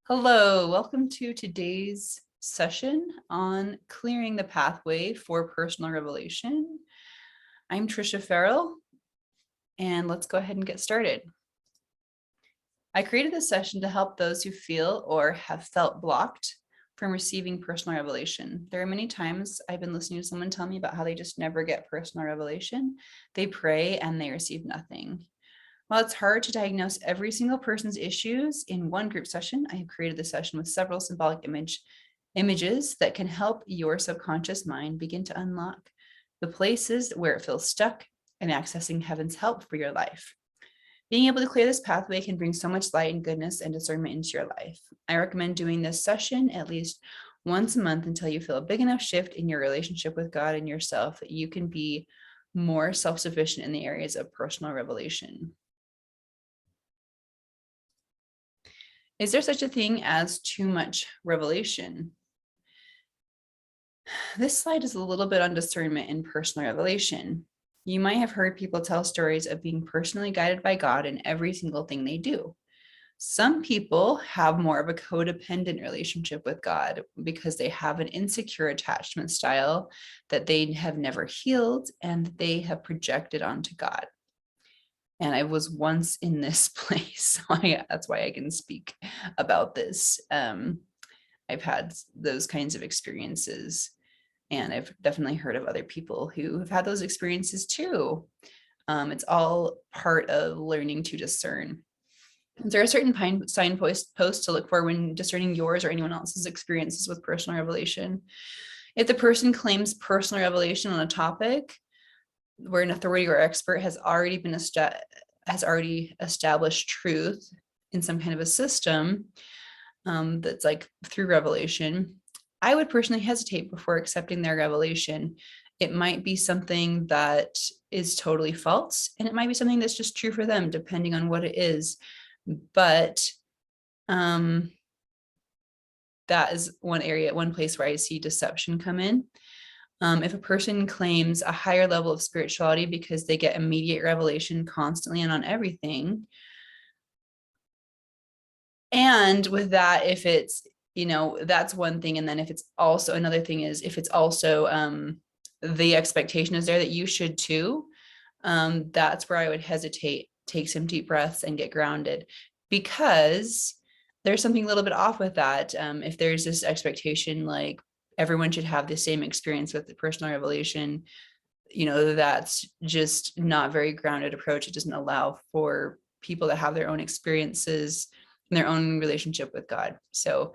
Hello, welcome to today's session on clearing the pathway for personal revelation. I'm Trisha Farrell, and let's go ahead and get started. I created this session to help those who feel or have felt blocked from receiving personal revelation. There are many times I've been listening to someone tell me about how they just never get personal revelation. They pray and they receive nothing. While it's hard to diagnose every single person's issues in one group session, I have created the session with several symbolic images that can help your subconscious mind begin to unlock the places where it feels stuck and accessing heaven's help for your life. Being able to clear this pathway can bring so much light and goodness and discernment into your life. I recommend doing this session at least once a month until you feel a big enough shift in your relationship with God and yourself that you can be more self-sufficient in the areas of personal revelation. Is there such a thing as too much revelation? This slide is a little bit on discernment and personal revelation. You might have heard people tell stories of being personally guided by God in every single thing they do. Some people have more of a codependent relationship with God because they have an insecure attachment style that they have never healed and they have projected onto God. And I was once in this place, so that's why I can speak about this. I've had those kinds of experiences, and I've definitely heard of other people who have had those experiences too. It's all part of learning to discern. There are certain signposts to look for when discerning yours or anyone else's experiences with personal revelation. If the person claims personal revelation on a topic where an authority or expert has already established truth in some kind of a system, that's like through revelation, I would personally hesitate before accepting their revelation. It might be something that is totally false, and it might be something that's just true for them, depending on what it is. But that is one place where I see deception come in. If a person claims a higher level of spirituality because they get immediate revelation constantly and on everything, and with that, if it's, that's one thing. And then if it's also another thing is if it's also the expectation is there that you should too, that's where I would hesitate, take some deep breaths and get grounded, because there's something a little bit off with that. If there's this expectation, like everyone should have the same experience with the personal revelation, that's just not very grounded approach. It doesn't allow for people to have their own experiences and their own relationship with God. So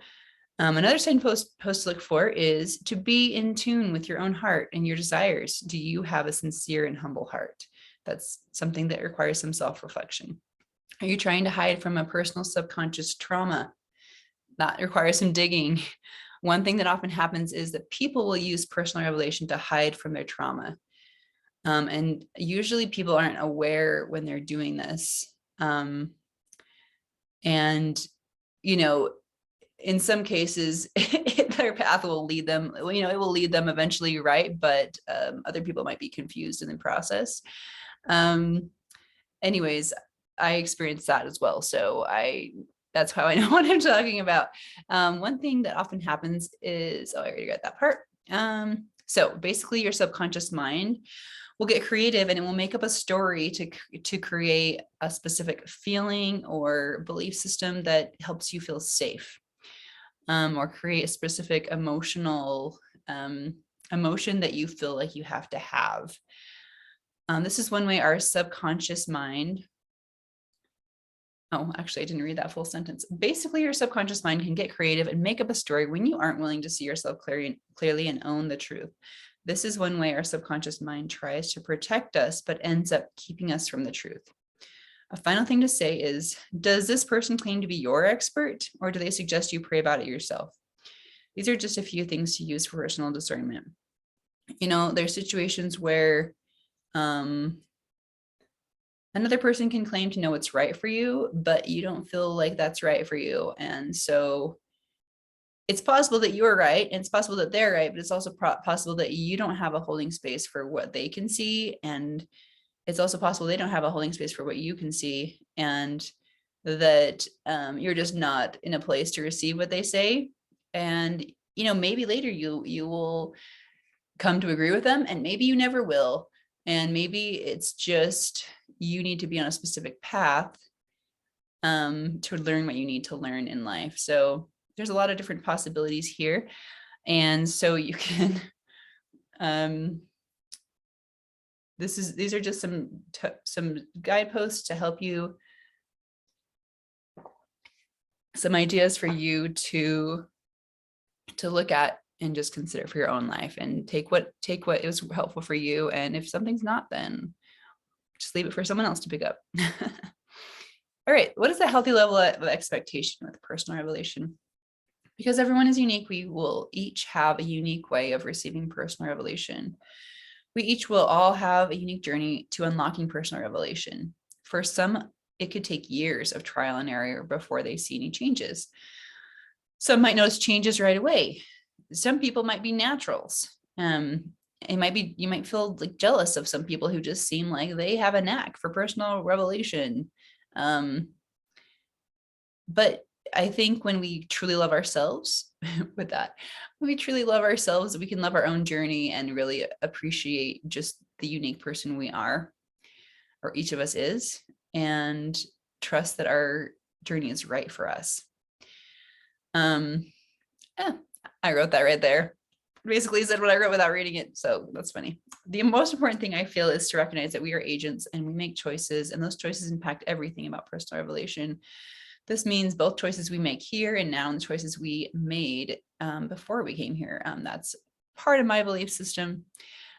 another signpost to look for is to be in tune with your own heart and your desires. Do you have a sincere and humble heart? That's something that requires some self-reflection. Are you trying to hide from a personal subconscious trauma? That requires some digging. One thing that often happens is that people will use personal revelation to hide from their trauma. And usually people aren't aware when they're doing this. And, in some cases, their path will lead them, it will lead them eventually, right? But other people might be confused in the process. Anyways, I experienced that as well. So that's how I know what I'm talking about. One thing that often happens is, I already got that part. So basically your subconscious mind will get creative and it will make up a story to create a specific feeling or belief system that helps you feel safe, or create a specific emotional emotion that you feel like you have to have. This is one way our subconscious mind. Oh, actually, I didn't read that full sentence. Basically, your subconscious mind can get creative and make up a story when you aren't willing to see yourself clearly and own the truth. This is one way our subconscious mind tries to protect us, but ends up keeping us from the truth. A final thing to say is, does this person claim to be your expert, or do they suggest you pray about it yourself? These are just a few things to use for personal discernment. There's situations where another person can claim to know what's right for you, but you don't feel like that's right for you. And so it's possible that you're right, and it's possible that they're right, but it's also possible that you don't have a holding space for what they can see. And it's also possible they don't have a holding space for what you can see. And that you're just not in a place to receive what they say. And, maybe later you will come to agree with them, and maybe you never will. And maybe it's just you need to be on a specific path to learn what you need to learn in life. So there's a lot of different possibilities here. And so you can, these are just some guideposts to help you, some ideas for you to look at and just consider for your own life, and take what is helpful for you. And if something's not, then just leave it for someone else to pick up. All right, what is the healthy level of expectation with personal revelation? Because everyone is unique, we will each have a unique way of receiving personal revelation. We each will all have a unique journey to unlocking personal revelation. For some, it could take years of trial and error before they see any changes. Some might notice changes right away. Some people might be naturals. You might feel like jealous of some people who just seem like they have a knack for personal revelation. But I think when we truly love ourselves with that, when we truly love ourselves, we can love our own journey and really appreciate just the unique person we are, or each of us is, and trust that our journey is right for us. I wrote that right there. Basically said what I wrote without reading it. So that's funny. The most important thing I feel is to recognize that we are agents and we make choices, and those choices impact everything about personal revelation. This means both choices we make here and now, and the choices we made before we came here. That's part of my belief system.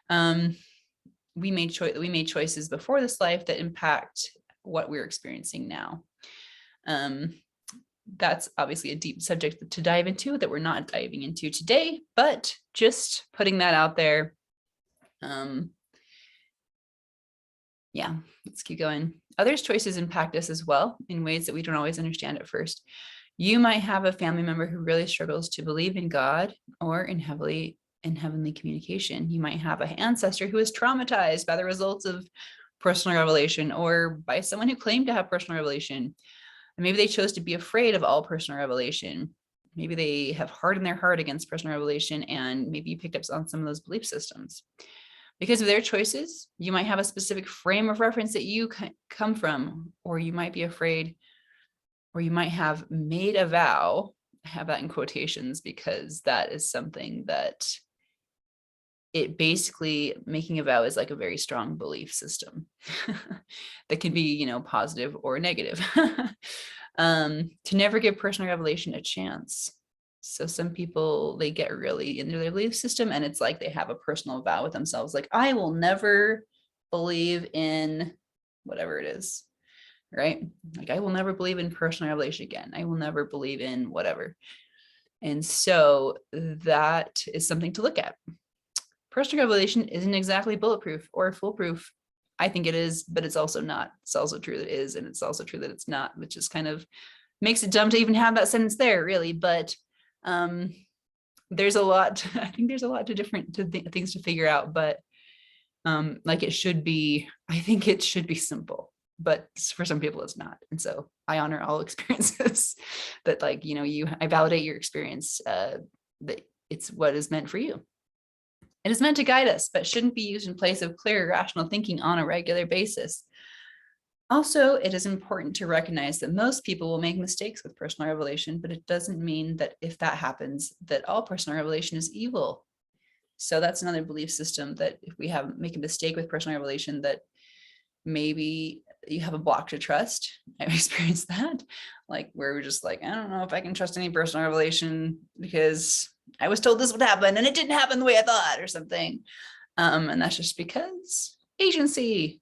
We made choices before this life that impact what we're experiencing now. That's obviously a deep subject to dive into that we're not diving into today, but just putting that out there. Yeah, let's keep going. Others' choices impact us as well in ways that we don't always understand at first. You might have a family member who really struggles to believe in God or in heavenly communication. You might have an ancestor who is traumatized by the results of personal revelation, or by someone who claimed to have personal revelation. And maybe they chose to be afraid of all personal revelation. Maybe they have hardened their heart against personal revelation, and maybe you picked up on some of those belief systems. Because of their choices, you might have a specific frame of reference that you come from, or you might be afraid, or you might have made a vow. I have that in quotations because that is something that it basically, making a vow is like a very strong belief system that can be, positive or negative. To never give personal revelation a chance. So some people, they get really into their belief system, and it's like they have a personal vow with themselves, like, I will never believe in whatever it is, right? Like, I will never believe in personal revelation again. I will never believe in whatever. And so that is something to look at. Personal revelation isn't exactly bulletproof or foolproof. I think it is, but it's also not. It's also true that it is, and it's also true that it's not, which is kind of makes it dumb to even have that sentence there, really. But there's a lot. I think there's a lot to different things to figure out. But like it should be. I think it should be simple, but for some people it's not. And so I honor all experiences. That, like, I validate your experience. That it's what is meant for you. It is meant to guide us, but shouldn't be used in place of clear, rational thinking on a regular basis. Also, it is important to recognize that most people will make mistakes with personal revelation, but it doesn't mean that if that happens, that all personal revelation is evil. So that's another belief system, that if we make a mistake with personal revelation, that maybe you have a block to trust. I've experienced that, like where we're just like, I don't know if I can trust any personal revelation because I was told this would happen and it didn't happen the way I thought, or something. And that's just because agency.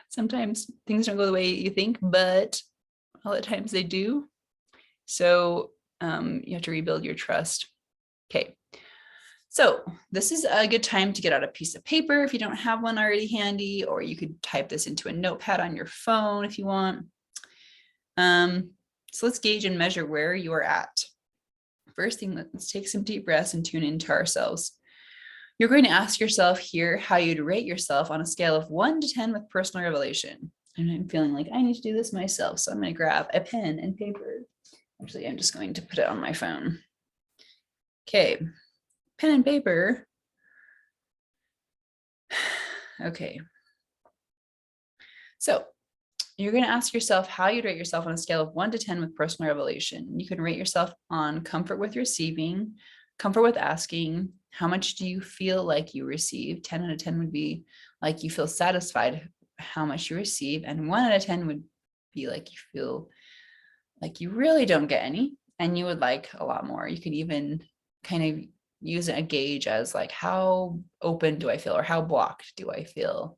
Sometimes things don't go the way you think, but all the times they do. So you have to rebuild your trust. Okay. So this is a good time to get out a piece of paper if you don't have one already handy, or you could type this into a notepad on your phone if you want. So let's gauge and measure where you are at. First thing, let's take some deep breaths and tune into ourselves. You're going to ask yourself here how you'd rate yourself on a scale of 1 to 10 with personal revelation. And I'm feeling like I need to do this myself. So I'm going to grab a pen and paper. Actually, I'm just going to put it on my phone. Okay, pen and paper. Okay. So you're going to ask yourself how you'd rate yourself on a scale of 1 to 10 with personal revelation. You can rate yourself on comfort with receiving, comfort with asking, how much do you feel like you receive? 10 out of 10 would be like you feel satisfied how much you receive, and 1 out of 10 would be like you feel like you really don't get any and you would like a lot more. You could even kind of use a gauge as like, how open do I feel, or how blocked do I feel?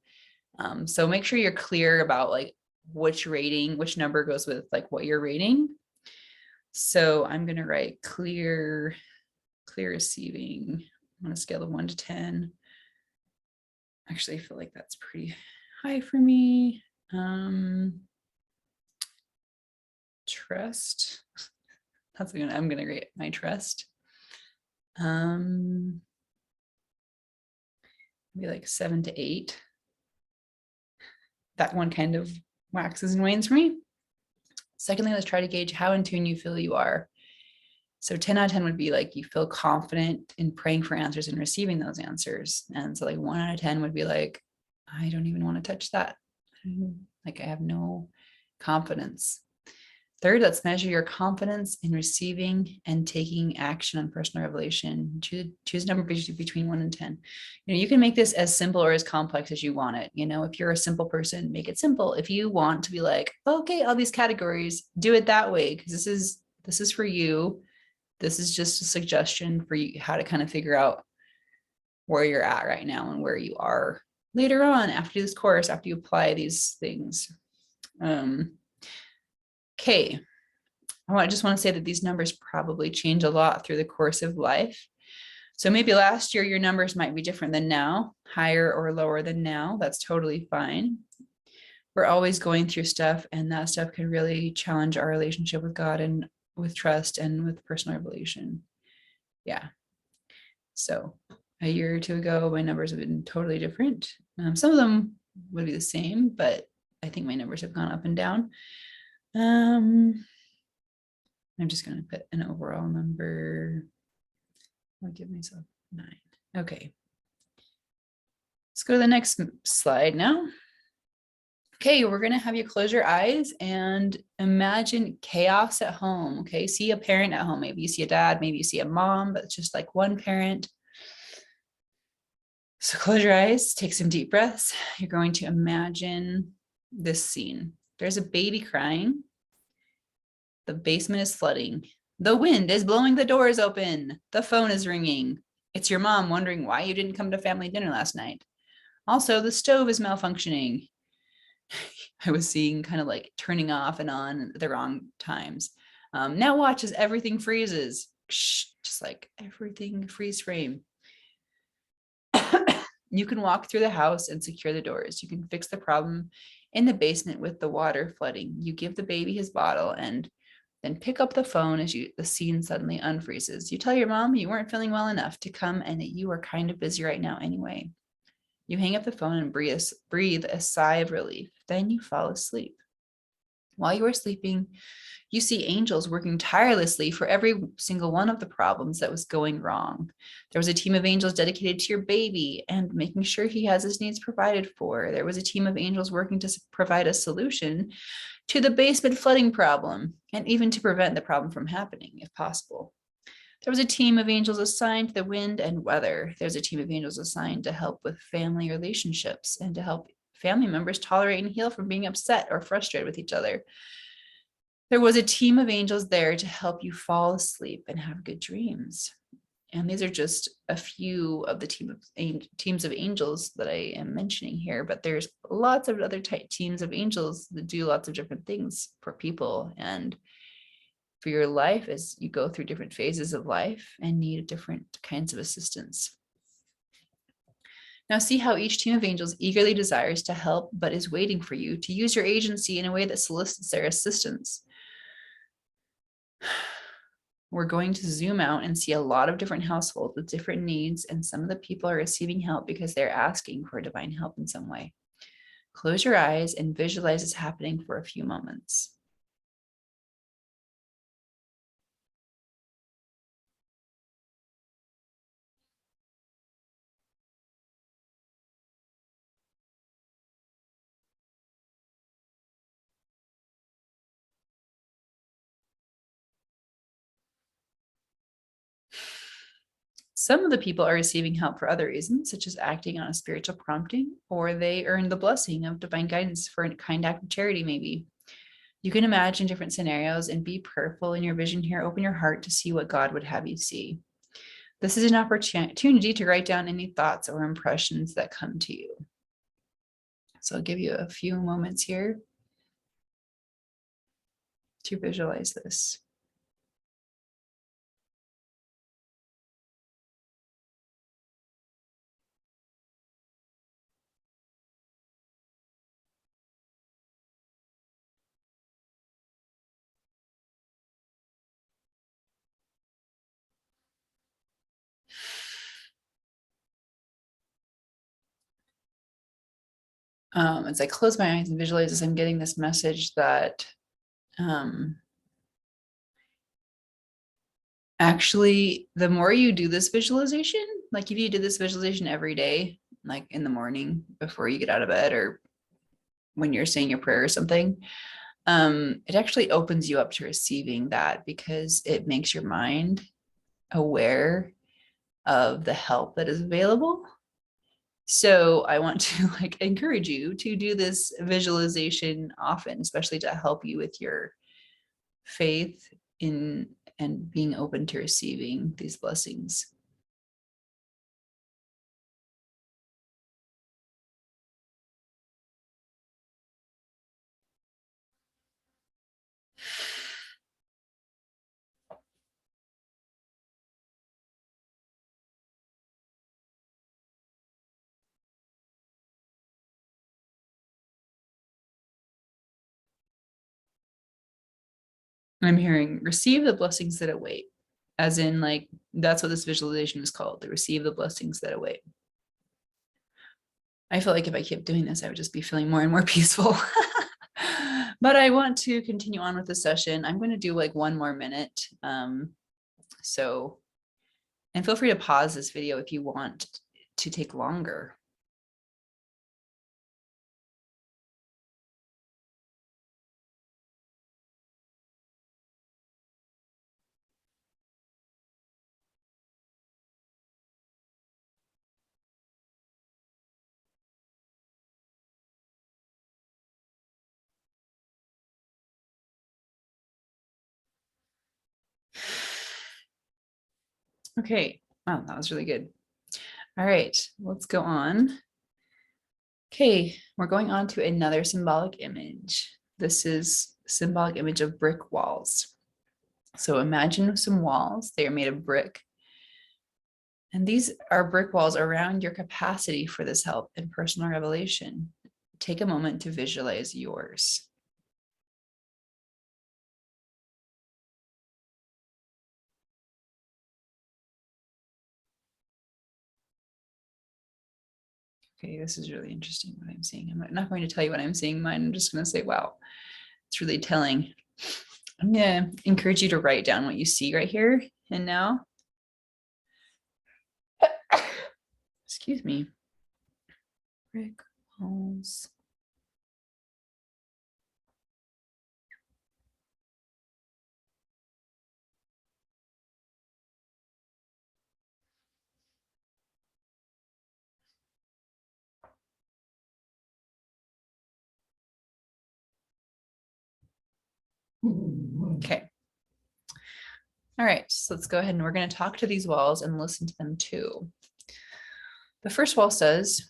So make sure you're clear about like which rating, which number goes with like what you're rating. So I'm going to write clear receiving on a scale of 1 to 10. Actually, I feel like that's pretty high for me. Trust. I'm going to rate my trust. Maybe like 7 to 8. That one kind of waxes and wanes for me. Secondly, let's try to gauge how in tune you feel you are. So 10 out of 10 would be like you feel confident in praying for answers and receiving those answers. And so like 1 out of 10 would be like, I don't even want to touch that. Like I have no confidence. Third, let's measure your confidence in receiving and taking action on personal revelation. Choose a number between 1 and 10. You can make this as simple or as complex as you want it. If you're a simple person, make it simple. If you want to be like, okay, all these categories, do it that way, because this is for you. This is just a suggestion for you how to kind of figure out where you're at right now and where you are later on after this course, after you apply these things. Okay. I just want to say that these numbers probably change a lot through the course of life. So maybe last year your numbers might be different than now, higher or lower than now. That's totally fine. We're always going through stuff, and that stuff can really challenge our relationship with God and with trust and with personal revelation. Yeah. So a year or two ago, my numbers have been totally different. Some of them would be the same, but I think my numbers have gone up and down. I'm just going to put an overall number. I'll give myself 9. Okay. Let's go to the next slide now. Okay, we're going to have you close your eyes and imagine chaos at home. Okay, see a parent at home. Maybe you see a dad, maybe you see a mom, but it's just like one parent. So close your eyes, take some deep breaths. You're going to imagine this scene. There's a baby crying. The basement is flooding. The wind is blowing the doors open. The phone is ringing. It's your mom wondering why you didn't come to family dinner last night. Also, the stove is malfunctioning. I was seeing kind of like turning off and on at the wrong times. Now watch as everything freezes. Just like everything freeze frame. You can walk through the house and secure the doors. You can fix the problem in the basement with the water flooding. You give the baby his bottle and then pick up the phone as the scene suddenly unfreezes. You tell your mom you weren't feeling well enough to come and that you are kind of busy right now anyway. You hang up the phone and breathe a sigh of relief. Then you fall asleep. While you are sleeping, you see angels working tirelessly for every single one of the problems that was going wrong. There was a team of angels dedicated to your baby and making sure he has his needs provided for. There was a team of angels working to provide a solution to the basement flooding problem, and even to prevent the problem from happening if possible. There was a team of angels assigned to the wind and weather. There's a team of angels assigned to help with family relationships and to help family members tolerate and heal from being upset or frustrated with each other. There was a team of angels there to help you fall asleep and have good dreams. And these are just a few of the teams of angels that I am mentioning here, but there's lots of other teams of angels that do lots of different things for people and for your life as you go through different phases of life and need different kinds of assistance. Now see how each team of angels eagerly desires to help, but is waiting for you to use your agency in a way that solicits their assistance. We're going to zoom out and see a lot of different households with different needs, and some of the people are receiving help because they're asking for divine help in some way. Close your eyes and visualize this happening for a few moments. Some of the people are receiving help for other reasons, such as acting on a spiritual prompting, or they earn the blessing of divine guidance for a kind act of charity, maybe. You can imagine different scenarios and be prayerful in your vision here. Open your heart to see what God would have you see. This is an opportunity to write down any thoughts or impressions that come to you. So I'll give you a few moments here to visualize this. As I close my eyes and visualize this, I'm getting this message that actually, the more you do this visualization, like if you do this visualization every day, like in the morning before you get out of bed or when you're saying your prayer or something, it actually opens you up to receiving that because it makes your mind aware of the help that is available. So I want to like encourage you to do this visualization often, especially to help you with your faith in and being open to receiving these blessings. I'm hearing receive the blessings that await, as in like that's what this visualization is called, to receive the blessings that await. I feel like if I kept doing this, I would just be feeling more and more peaceful. But I want to continue on with the session. I'm going to do like 1 more minute. So, and feel free to pause this video if you want to take longer. Okay, wow, that was really good. All right, let's go on. Okay, we're going on to another symbolic image. This is a symbolic image of brick walls. So imagine some walls, they are made of brick. And these are brick walls around your capacity for this help and personal revelation. Take a moment to visualize yours. Okay, this is really interesting what I'm seeing. I'm not going to tell you what I'm seeing mine. I'm just going to say, wow, it's really telling. I'm going to encourage you to write down what you see right here and now. Excuse me. Brick walls. Okay. All right, so let's go ahead and we're going to talk to these walls and listen to them too. The first wall says,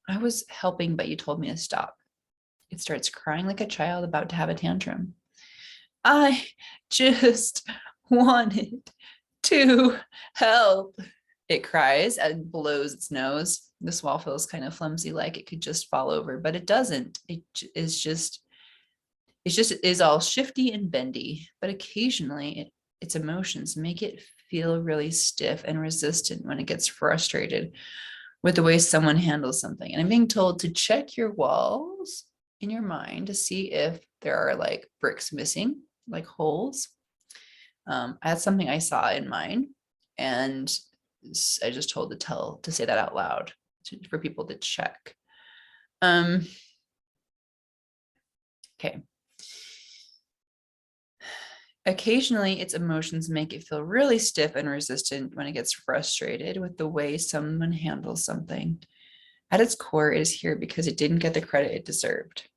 I was helping, but you told me to stop. It starts crying like a child about to have a tantrum. I just wanted to help. It cries and blows its nose. This wall feels kind of flimsy, like it could just fall over, but it doesn't. It is all shifty and bendy, but occasionally its emotions make it feel really stiff and resistant when it gets frustrated with the way someone handles something. And I'm being told to check your walls in your mind to see if there are like bricks missing, like holes. That's something I saw in mine. And I just told to say that out loud for people to check. Okay. Occasionally, its emotions make it feel really stiff and resistant when it gets frustrated with the way someone handles something. At its core, it is here because it didn't get the credit it deserved.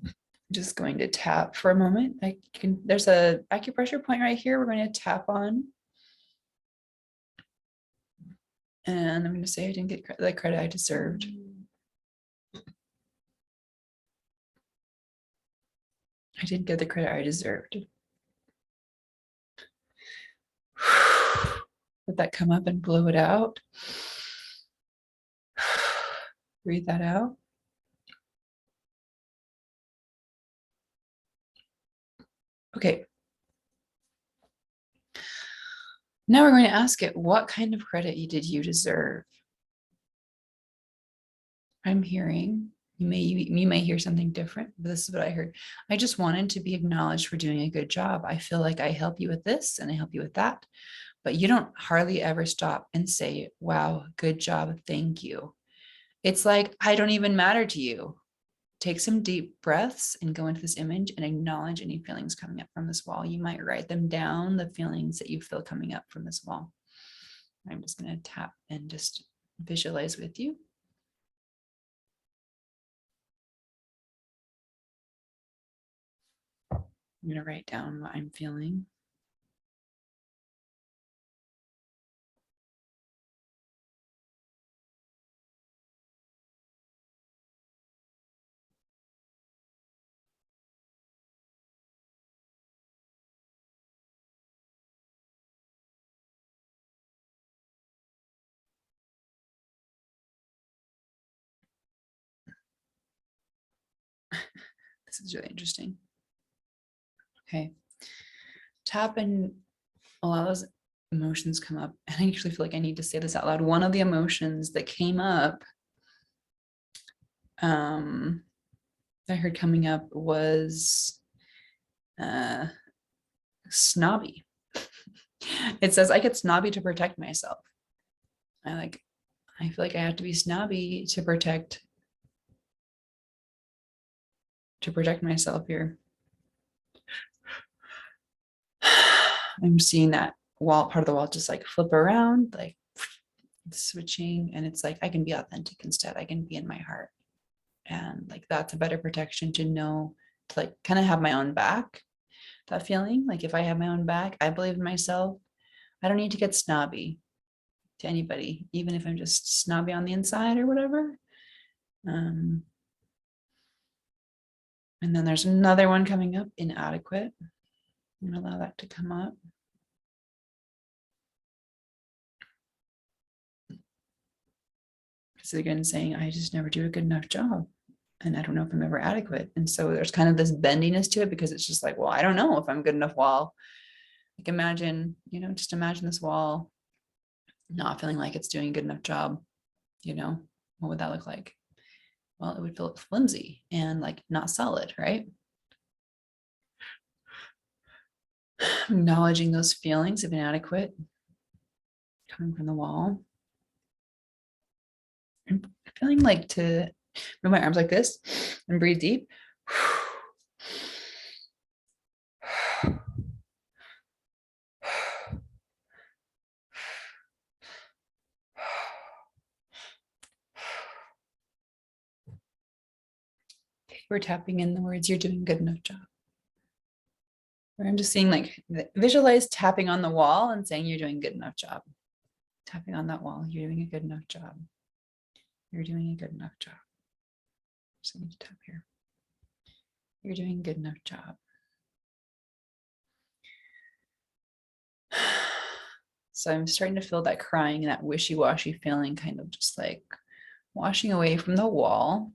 I'm just going to tap for a moment. There's a acupressure point right here. We're going to tap on. And I'm going to say I didn't get the credit I deserved. I didn't get the credit I deserved. Let that come up and blow it out. Breathe that out. Okay. Now we're going to ask it, what kind of credit did you deserve? I'm hearing, you may hear something different, but this is what I heard. I just wanted to be acknowledged for doing a good job. I feel like I help you with this and I help you with that, but you don't hardly ever stop and say, wow, good job, thank you. It's like, I don't even matter to you. Take some deep breaths and go into this image and acknowledge any feelings coming up from this wall. You might write them down, the feelings that you feel coming up from this wall. I'm just going to tap and just visualize with you. I'm going to write down what I'm feeling. This is really interesting. Okay. Tap and allow those emotions come up. And I actually feel like I need to say this out loud. One of the emotions that came up, I heard coming up was snobby. It says I get snobby to protect myself. I feel like I have to be snobby to protect myself here. I'm seeing that wall, part of the wall, just like flip around, like switching, and it's like I can be authentic instead. I can be in my heart, and like that's a better protection to know, to like kind of have my own back. That feeling, like if I have my own back, I believe in myself. I don't need to get snobby to anybody, even if I'm just snobby on the inside or whatever. And then there's another one coming up, inadequate. I'm gonna allow that to come up. Because again, saying I just never do a good enough job. And I don't know if I'm ever adequate. And so there's kind of this bendiness to it because it's just like, well, I don't know if I'm good enough wall. Like imagine, just imagine this wall not feeling like it's doing a good enough job. What would that look like? Well, it would feel flimsy and like not solid, right? Acknowledging those feelings of inadequate coming from the wall. And feeling like to move my arms like this and breathe deep. We're tapping in the words, you're doing a good enough job. I'm just seeing like visualize tapping on the wall and saying you're doing a good enough job. Tapping on that wall, you're doing a good enough job. You're doing a good enough job. Just need to tap here. You're doing a good enough job. So I'm starting to feel that crying and that wishy-washy feeling kind of just like washing away from the wall.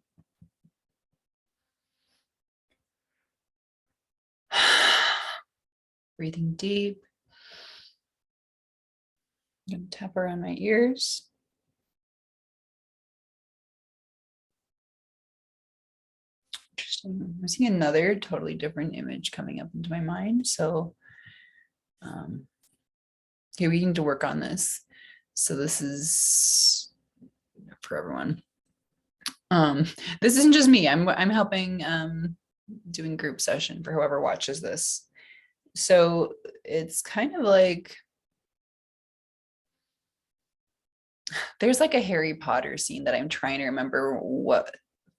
Breathing deep. I'm going to tap around my ears. Interesting. I'm seeing another totally different image coming up into my mind. So, okay, we need to work on this. So this is for everyone. This isn't just me. I'm helping doing group session for whoever watches this. So it's kind of like there's like a Harry Potter scene that I'm trying to remember what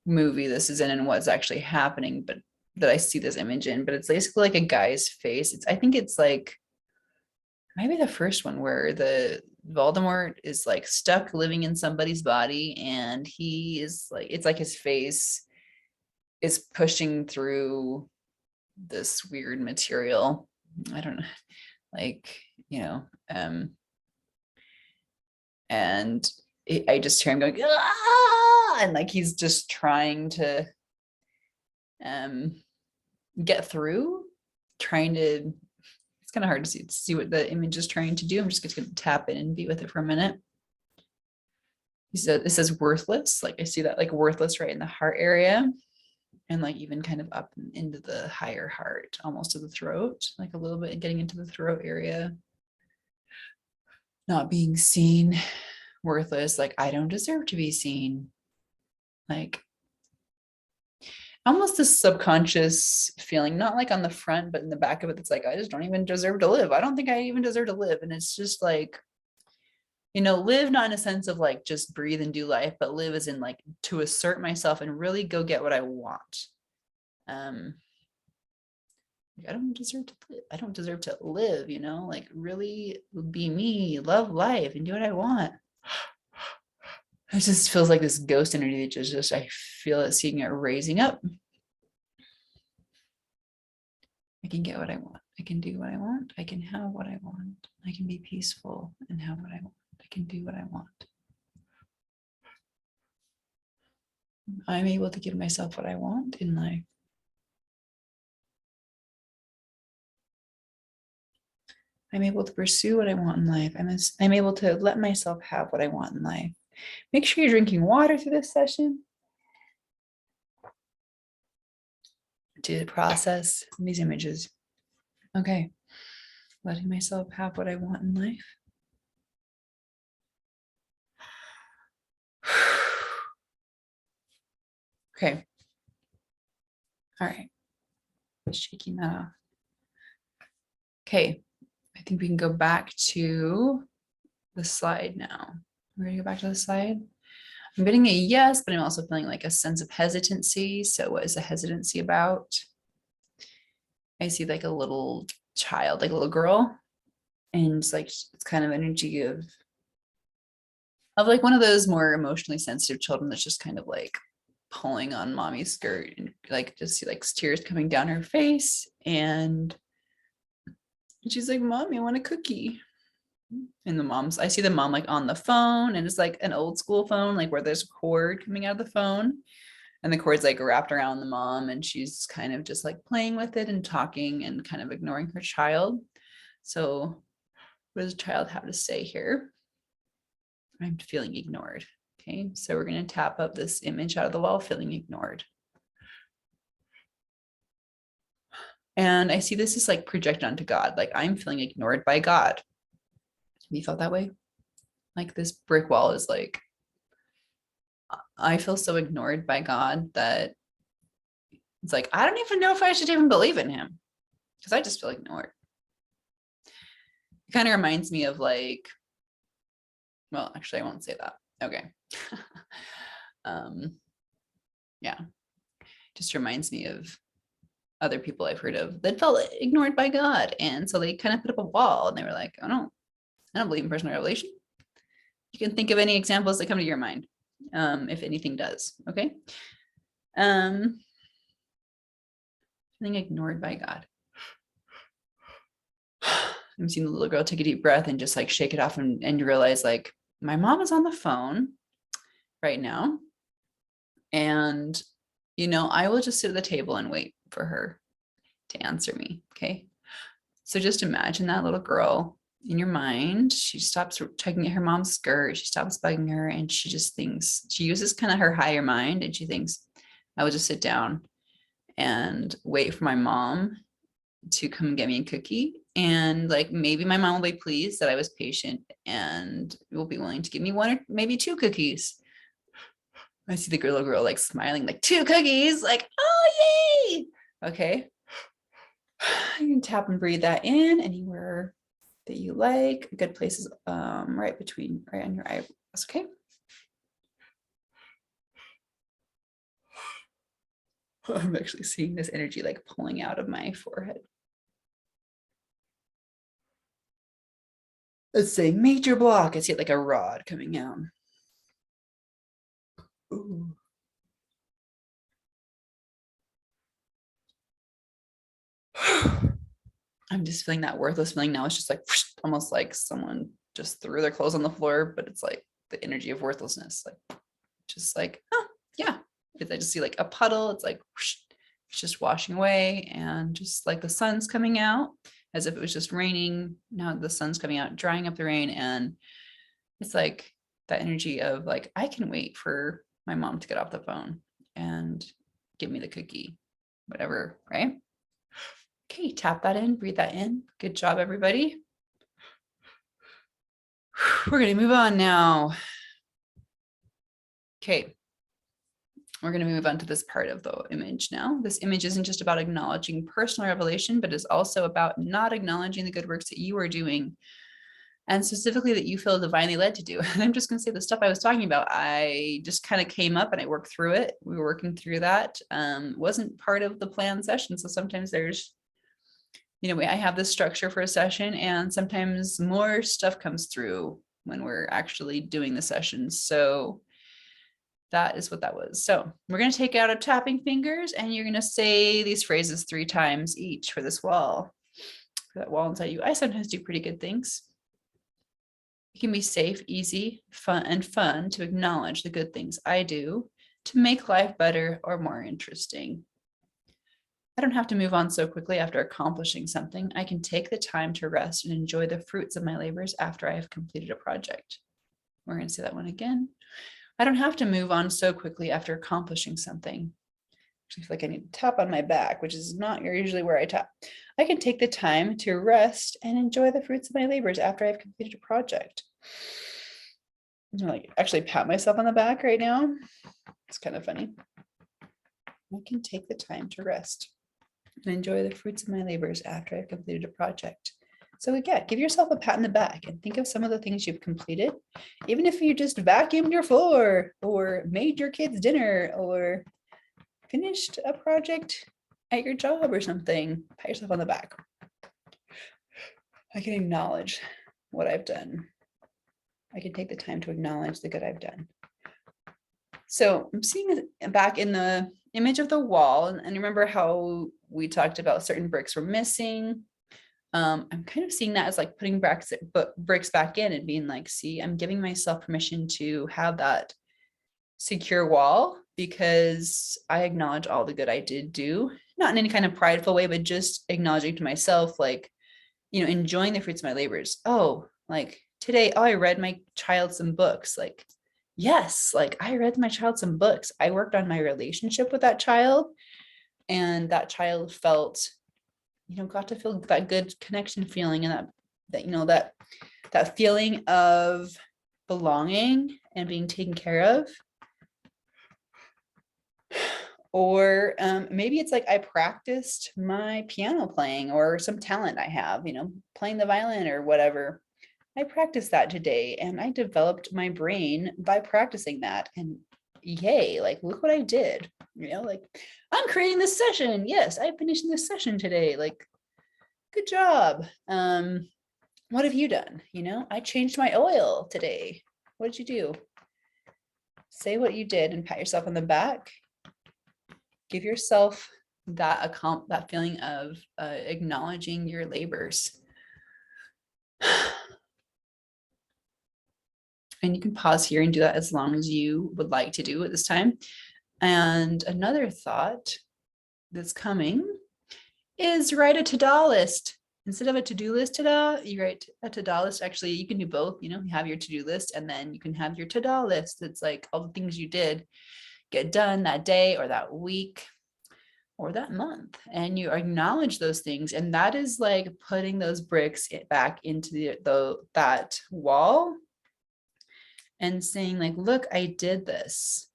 movie this is in and what's actually happening, but that I see this image in, but it's basically like a guy's face. I think it's like maybe the first one where the Voldemort is like stuck living in somebody's body and he is like, it's like his face is pushing through this weird material. I don't know, like, and I just hear him going, ah! And like he's just trying to get through, trying to, it's kind of hard to see what the image is trying to do. I'm just going to tap in and be with it for a minute. He said, it says worthless. Like I see that like worthless right in the heart area and like even kind of up into the higher heart, almost to the throat, like a little bit getting into the throat area. Not being seen, worthless, like I don't deserve to be seen. Like almost this subconscious feeling, not like on the front, but in the back of it, that's like, I just don't even deserve to live. I don't think I even deserve to live. And it's just like, live not in a sense of like just breathe and do life, but live as in like to assert myself and really go get what I want. I don't deserve to live. I don't deserve to live, like really be me, love life and do what I want. It just feels like this ghost energy that just I feel it, seeing it raising up. I can get what I want. I can do what I want. I can have what I want. I can be peaceful and have what I want. I can do what I want. I'm able to give myself what I want in life. I'm able to pursue what I want in life. I'm able to let myself have what I want in life. Make sure you're drinking water through this session to process these images. Okay, letting myself have what I want in life. Okay. All right. Shaking that off. Okay. I think we can go back to the slide now. We're going to go back to the slide. I'm getting a yes, but I'm also feeling like a sense of hesitancy. So what is the hesitancy about? I see like a little child, like a little girl. And it's like, it's kind of energy of like one of those more emotionally sensitive children that's just kind of like pulling on mommy's skirt and like just see like tears coming down her face. And she's like, Mommy, I want a cookie. And I see the mom like on the phone, and it's like an old school phone, like where there's a cord coming out of the phone. And the cord's like wrapped around the mom, and she's kind of just like playing with it and talking and kind of ignoring her child. So what does the child have to say here? I'm feeling ignored. Okay, so we're going to tap up this image out of the wall, feeling ignored. And I see this is like projected onto God. Like I'm feeling ignored by God. Have you felt that way? Like this brick wall is like, I feel so ignored by God that it's like, I don't even know if I should even believe in him because I just feel ignored. It kind of reminds me of like, well, actually, I won't say that. Okay. Yeah, just reminds me of other people I've heard of that felt ignored by God. And so they kind of put up a wall and they were like, I don't believe in personal revelation. You can think of any examples that come to your mind, if anything does. Okay. Feeling ignored by God. I'm seeing the little girl take a deep breath and just like shake it off and you realize like my mom is on the phone right now. And, I will just sit at the table and wait for her to answer me. Okay. So just imagine that little girl in your mind. She stops tugging at her mom's skirt. She stops bugging her. And she just thinks, she uses kind of her higher mind and she thinks, I will just sit down and wait for my mom to come get me a cookie. And like, maybe my mom will be pleased that I was patient and will be willing to give me one or maybe two cookies. I see the little girl like smiling, like 2 cookies, like, oh, yay. Okay. You can tap and breathe that in anywhere that you like. A good place is right on your eyebrows. Okay. I'm actually seeing this energy like pulling out of my forehead. Let's say major block. I see it like a rod coming out. Ooh. I'm just feeling that worthless feeling now. It's just like almost like someone just threw their clothes on the floor, but it's like the energy of worthlessness, like just like, oh yeah. I just see like a puddle. It's like it's just washing away, and just like the sun's coming out as if it was just raining. Now the sun's coming out, drying up the rain, and it's like that energy of like, I can wait for my mom to get off the phone and give me the cookie, whatever, right? Okay, tap that in, breathe that in. Good job, everybody. We're going to move on now. Okay, we're going to move on to this part of the image now. This image isn't just about acknowledging personal revelation, but is also about not acknowledging the good works that you are doing, and specifically that you feel divinely led to do. And I'm just going to say the stuff I was talking about, I just kind of came up and I worked through it. We were working through that. Wasn't part of the planned session. So sometimes there's, I have this structure for a session, and sometimes more stuff comes through when we're actually doing the sessions. So that is what that was. So we're going to take out our tapping fingers, and you're going to say these phrases 3 times each for this wall, for that wall inside you. I sometimes do pretty good things. It can be safe, easy, fun to acknowledge the good things I do to make life better or more interesting. I don't have to move on so quickly after accomplishing something. I can take the time to rest and enjoy the fruits of my labors after I have completed a project. We're going to say that one again. I don't have to move on so quickly after accomplishing something. Actually, I feel like I need to tap on my back, which is not usually where I tap. I can take the time to rest and enjoy the fruits of my labors after I've completed a project. I'm gonna like actually pat myself on the back right now. It's kind of funny. I can take the time to rest and enjoy the fruits of my labors after I've completed a project. So again, give yourself a pat in the back and think of some of the things you've completed. Even if you just vacuumed your floor or made your kids dinner or finished a project at your job or something, pat yourself on the back. I can acknowledge what I've done. I can take the time to acknowledge the good I've done. So I'm seeing back in the image of the wall, and remember how we talked about certain bricks were missing. I'm kind of seeing that as like putting bricks back in and being like, see, I'm giving myself permission to have that secure wall because I acknowledge all the good I did do, not in any kind of prideful way, but just acknowledging to myself, like, enjoying the fruits of my labors. Oh, like today, I read my child some books. Like, yes, like I read my child some books. I worked on my relationship with that child, and that child felt, got to feel that good connection feeling, and that feeling of belonging and being taken care of. Or maybe it's like I practiced my piano playing or some talent I have, playing the violin or whatever. I practiced that today, and I developed my brain by practicing that. And yay, like, look what I did, like I'm creating this session. Yes, I finished this session today. Like, good job. What have you done? I changed my oil today. What did you do? Say what you did and pat yourself on the back. Give yourself that feeling of acknowledging your labors. And you can pause here and do that as long as you would like to do at this time. And another thought that's coming is write a to-do list. Instead of a to-do list, you write a to-do list. Actually, you can do both. You have your to-do list, and then you can have your to-do list. It's like all the things you did get done that day or that week. or that month, and you acknowledge those things. And that is like putting those bricks back into that wall and saying like, look, I did this.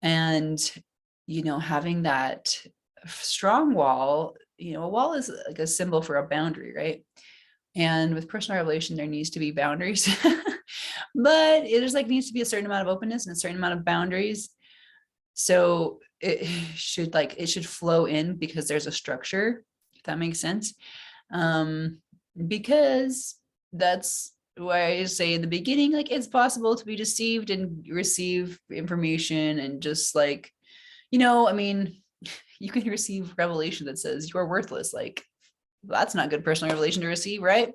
And, having that strong wall, a wall is like a symbol for a boundary, right? And with personal revelation, there needs to be boundaries, but there's like needs to be a certain amount of openness and a certain amount of boundaries. So it should flow in because there's a structure, if that makes sense. Because that's why I say in the beginning, like it's possible to be deceived and receive information and just like, I mean, you can receive revelation that says you're worthless. Like that's not good personal revelation to receive, right?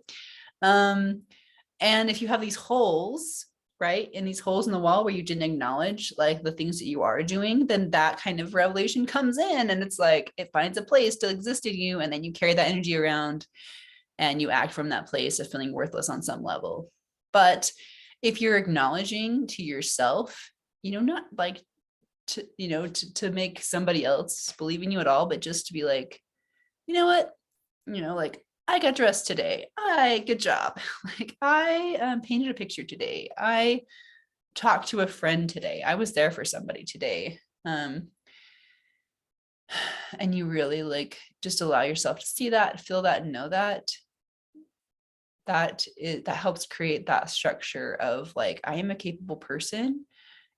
And if you have these holes, right, in these holes in the wall where you didn't acknowledge like the things that you are doing, then that kind of revelation comes in and it's like it finds a place to exist in you, and then you carry that energy around and you act from that place of feeling worthless on some level. But if you're acknowledging to yourself, not like to make somebody else believe in you at all, but just to be like, you know what, like I got dressed today. Good job. Like I painted a picture today. I talked to a friend today. I was there for somebody today. And you really like just allow yourself to see that, feel that, and know that. That helps create that structure of like, I am a capable person.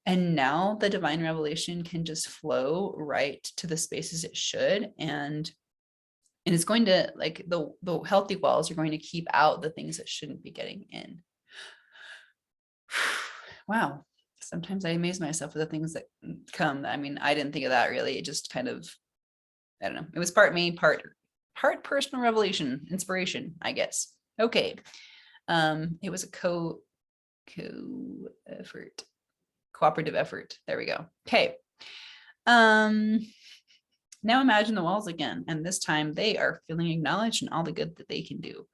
And now the divine revelation can just flow right to the spaces it should. And it's going to like the healthy walls are going to keep out the things that shouldn't be getting in. Wow. Sometimes I amaze myself with the things that come. I mean, I didn't think of that really. It just kind of, I don't know. It was part me, part personal revelation, inspiration, I guess. Okay. It was a cooperative effort. There we go. Okay. Now imagine the walls again, and this time they are feeling acknowledged and all the good that they can do.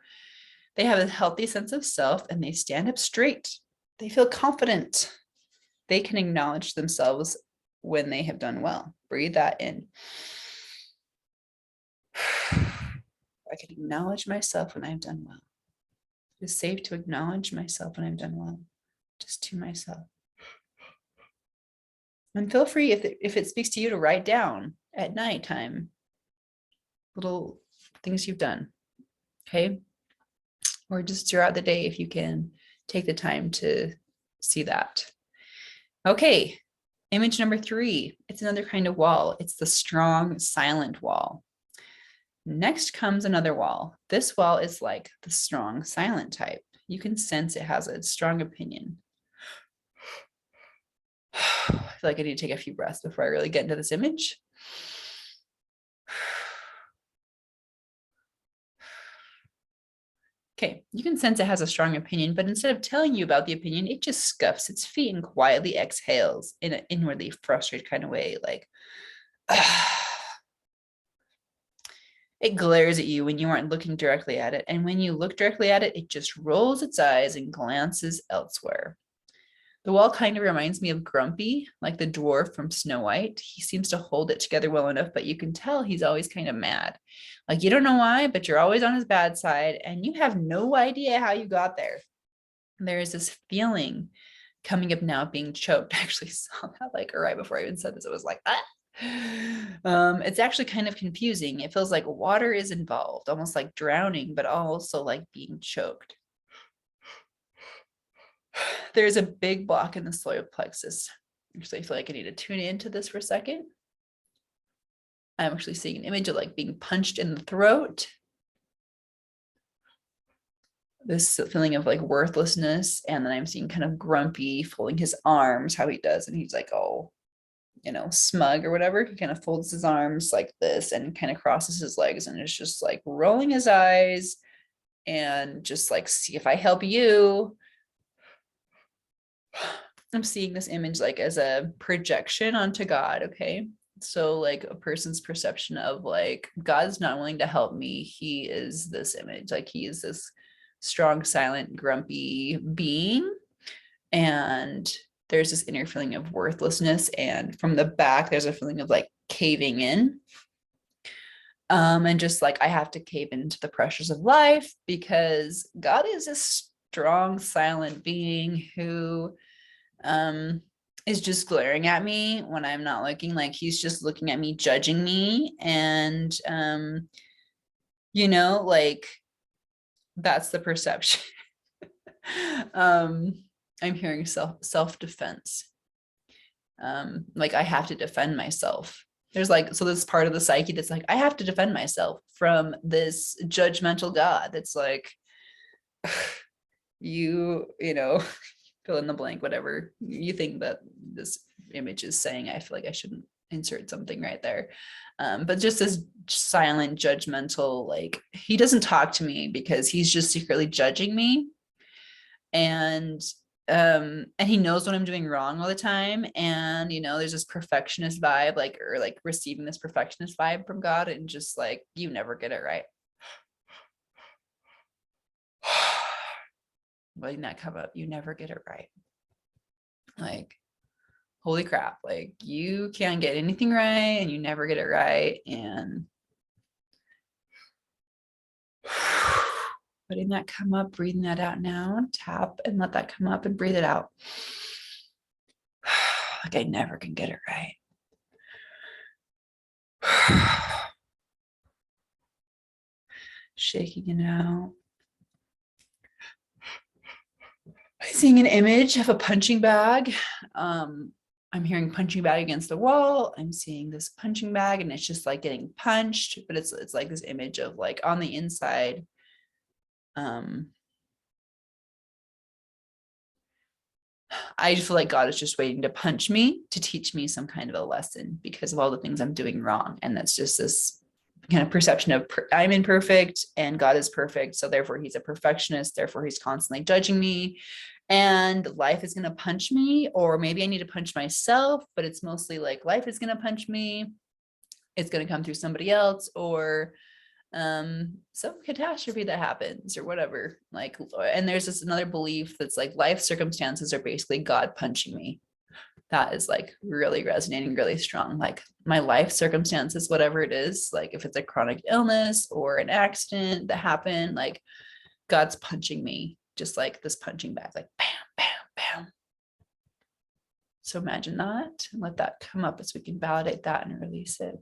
They have a healthy sense of self and they stand up straight. They feel confident. They can acknowledge themselves when they have done well. Breathe that in. I can acknowledge myself when I've done well. It is safe to acknowledge myself when I've done well, just to myself. And feel free, if it speaks to you, to write down at nighttime little things you've done, okay? Or just throughout the day if you can take the time to see that. Okay, image number 3. It's another kind of wall. It's the strong, silent wall. Next comes another wall. This wall is like the strong, silent type. You can sense it has a strong opinion. I feel like I need to take a few breaths before I really get into this image. Okay, you can sense it has a strong opinion, but instead of telling you about the opinion, it just scuffs its feet and quietly exhales in an inwardly frustrated kind of way, like, it glares at you when you aren't looking directly at it. And when you look directly at it, it just rolls its eyes and glances elsewhere. The wall kind of reminds me of Grumpy, like the dwarf from Snow White. He seems to hold it together well enough, but you can tell he's always kind of mad. Like you don't know why, but you're always on his bad side and you have no idea how you got there. There is this feeling coming up now, being choked. I actually saw that like right before I even said this. It was like, ah. It's actually kind of confusing. It feels like water is involved, almost like drowning, but also like being choked. There's a big block in the solar plexus. Actually, I feel like I need to tune into this for a second. I'm actually seeing an image of like being punched in the throat. This feeling of like worthlessness. And then I'm seeing kind of Grumpy folding his arms, how he does. And he's like, oh, smug or whatever. He kind of folds his arms like this and kind of crosses his legs and is just like rolling his eyes and just like, see if I help you. I'm seeing this image like as a projection onto God. Okay. So like a person's perception of like, God's not willing to help me. He is this image. Like he is this strong, silent, grumpy being. And there's this inner feeling of worthlessness. And from the back, there's a feeling of like caving in. And just like I have to cave into the pressures of life because God is a strong, silent being who is just glaring at me when I'm not looking. Like he's just looking at me, judging me. And like that's the perception. um, I'm hearing self-defense. Like I have to defend myself. There's like, so this part of the psyche that's like, I have to defend myself from this judgmental God that's like, you fill in the blank, whatever you think that this image is saying. I feel like I shouldn't insert something right there. But just this silent, judgmental, like he doesn't talk to me because he's just secretly judging me. And he knows what I'm doing wrong all the time. And there's this perfectionist vibe, like, or like receiving this perfectionist vibe from God, and just like, you never get it right. Letting that come up, you never get it right. Like, holy crap, like you can't get anything right and you never get it right. And letting that come up, breathing that out now, tap and let that come up and breathe it out. Like I never can get it right. Shaking it out. I'm seeing an image of a punching bag. I'm hearing punching bag against the wall. I'm seeing this punching bag and it's just like getting punched, but it's like this image of like on the inside. I feel like God is just waiting to punch me to teach me some kind of a lesson because of all the things I'm doing wrong. And that's just this kind of perception of I'm imperfect and God is perfect. So therefore he's a perfectionist. Therefore he's constantly judging me and life is going to punch me, or maybe I need to punch myself, but it's mostly like life is going to punch me. It's going to come through somebody else, or some catastrophe that happens or whatever. Like, and there's this another belief that's like life circumstances are basically God punching me. That is like really resonating really strong. Like my life circumstances, whatever it is, like if it's a chronic illness or an accident that happened, like God's punching me, just like this punching bag, like bam, bam, bam. So imagine that and let that come up as we can validate that and release it.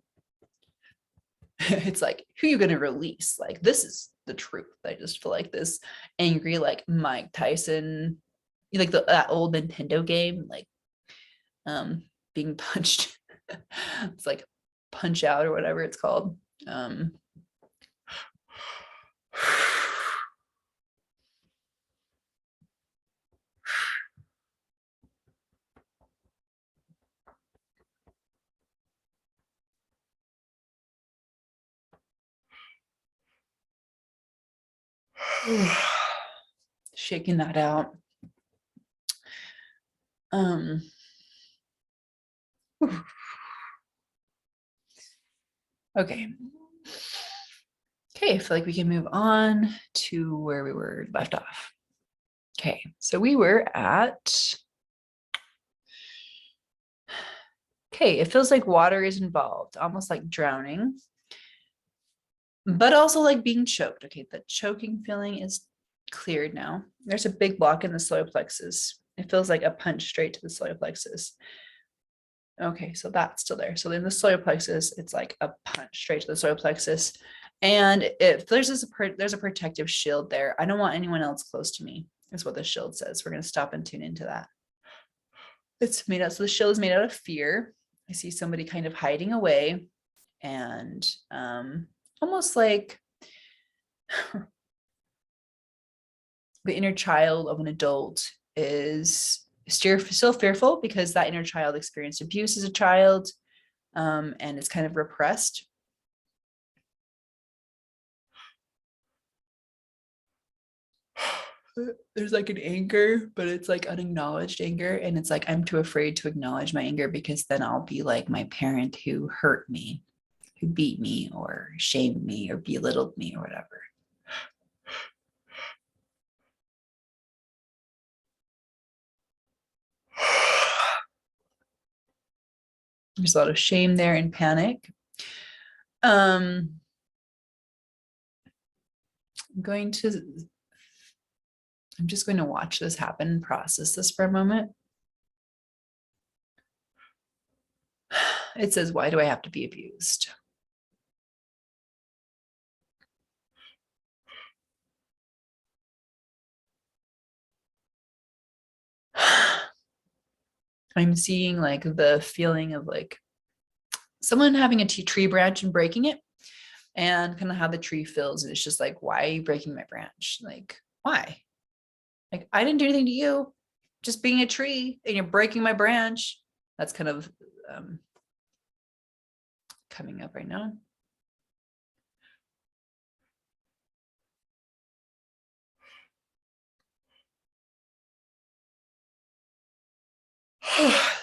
It's like, who are you going to release? Like, this is the truth. I just feel like this angry, like Mike Tyson, like that old Nintendo game, like being punched. It's like Punch Out or whatever it's called. Shaking that out. Okay. Okay, I feel like we can move on to where we were left off. Okay, so we were at, okay, it feels like water is involved, almost like drowning, but also like being choked. Okay, the choking feeling is cleared now. There's a big block in the solar plexus. It feels like a punch straight to the solar plexus. Okay, so that's still there. So in the solar plexus, it's like a punch straight to the solar plexus. And if there's a protective shield there, I don't want anyone else close to me, is what the shield says. We're going to stop and tune into that. It's made out, so the shield is made out of fear. I see somebody kind of hiding away and almost like the inner child of an adult is still fearful because that inner child experienced abuse as a child, and it's kind of repressed. There's like an anger, but it's like unacknowledged anger. And it's like, I'm too afraid to acknowledge my anger because then I'll be like my parent who hurt me, who beat me or shamed me or belittled me or whatever. There's a lot of shame there and panic. I'm just going to watch this happen, process this for a moment. It says, why do I have to be abused? I'm seeing like the feeling of like someone having a tree branch and breaking it, and kind of how the tree feels. And it's just like, why are you breaking my branch? Like, why? Like, I didn't do anything to you, just being a tree, and you're breaking my branch. That's kind of coming up right now.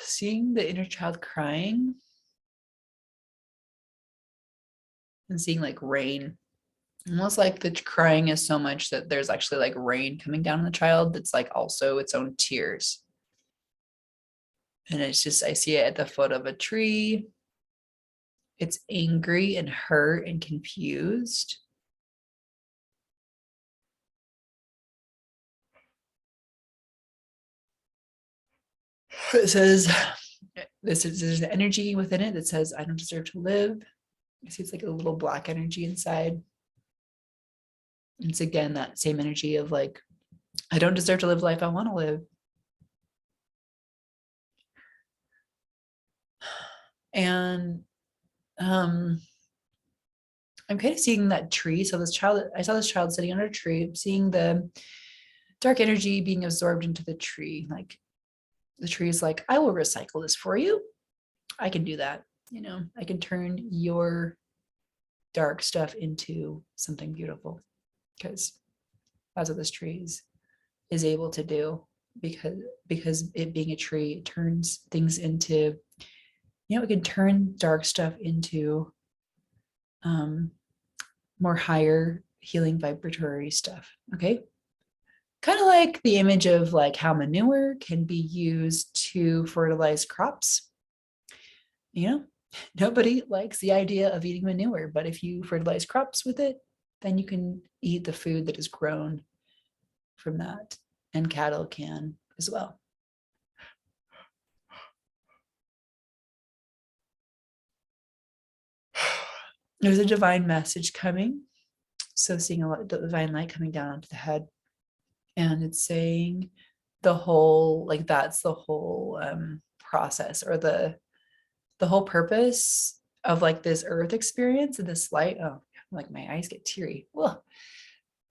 Seeing the inner child crying and seeing like rain, almost like the crying is so much that there's actually like rain coming down on the child that's like also its own tears. And it's just, I see it at the foot of a tree. It's angry and hurt and confused. It says, there's an energy within it that says, I don't deserve to live. I see it's like a little black energy inside. It's again, that same energy of like, I don't deserve to live life I want to live. And I'm kind of seeing that tree. So I saw this child sitting under a tree, seeing the dark energy being absorbed into the tree. Like the tree is like, I will recycle this for you. I can do that. I can turn your dark stuff into something beautiful, because that's what this tree is able to do, because it being a tree, it turns things into, it can turn dark stuff into more higher healing vibratory stuff. Okay. Kind of like the image of like how manure can be used to fertilize crops. Nobody likes the idea of eating manure, but if you fertilize crops with it, then you can eat the food that is grown from that, and cattle can as well. There's a divine message coming. So seeing a lot of divine light coming down onto the head, and it's saying the whole, like that's the whole process, or the whole purpose of like this earth experience and this light. Oh, like my eyes get teary. Whoa.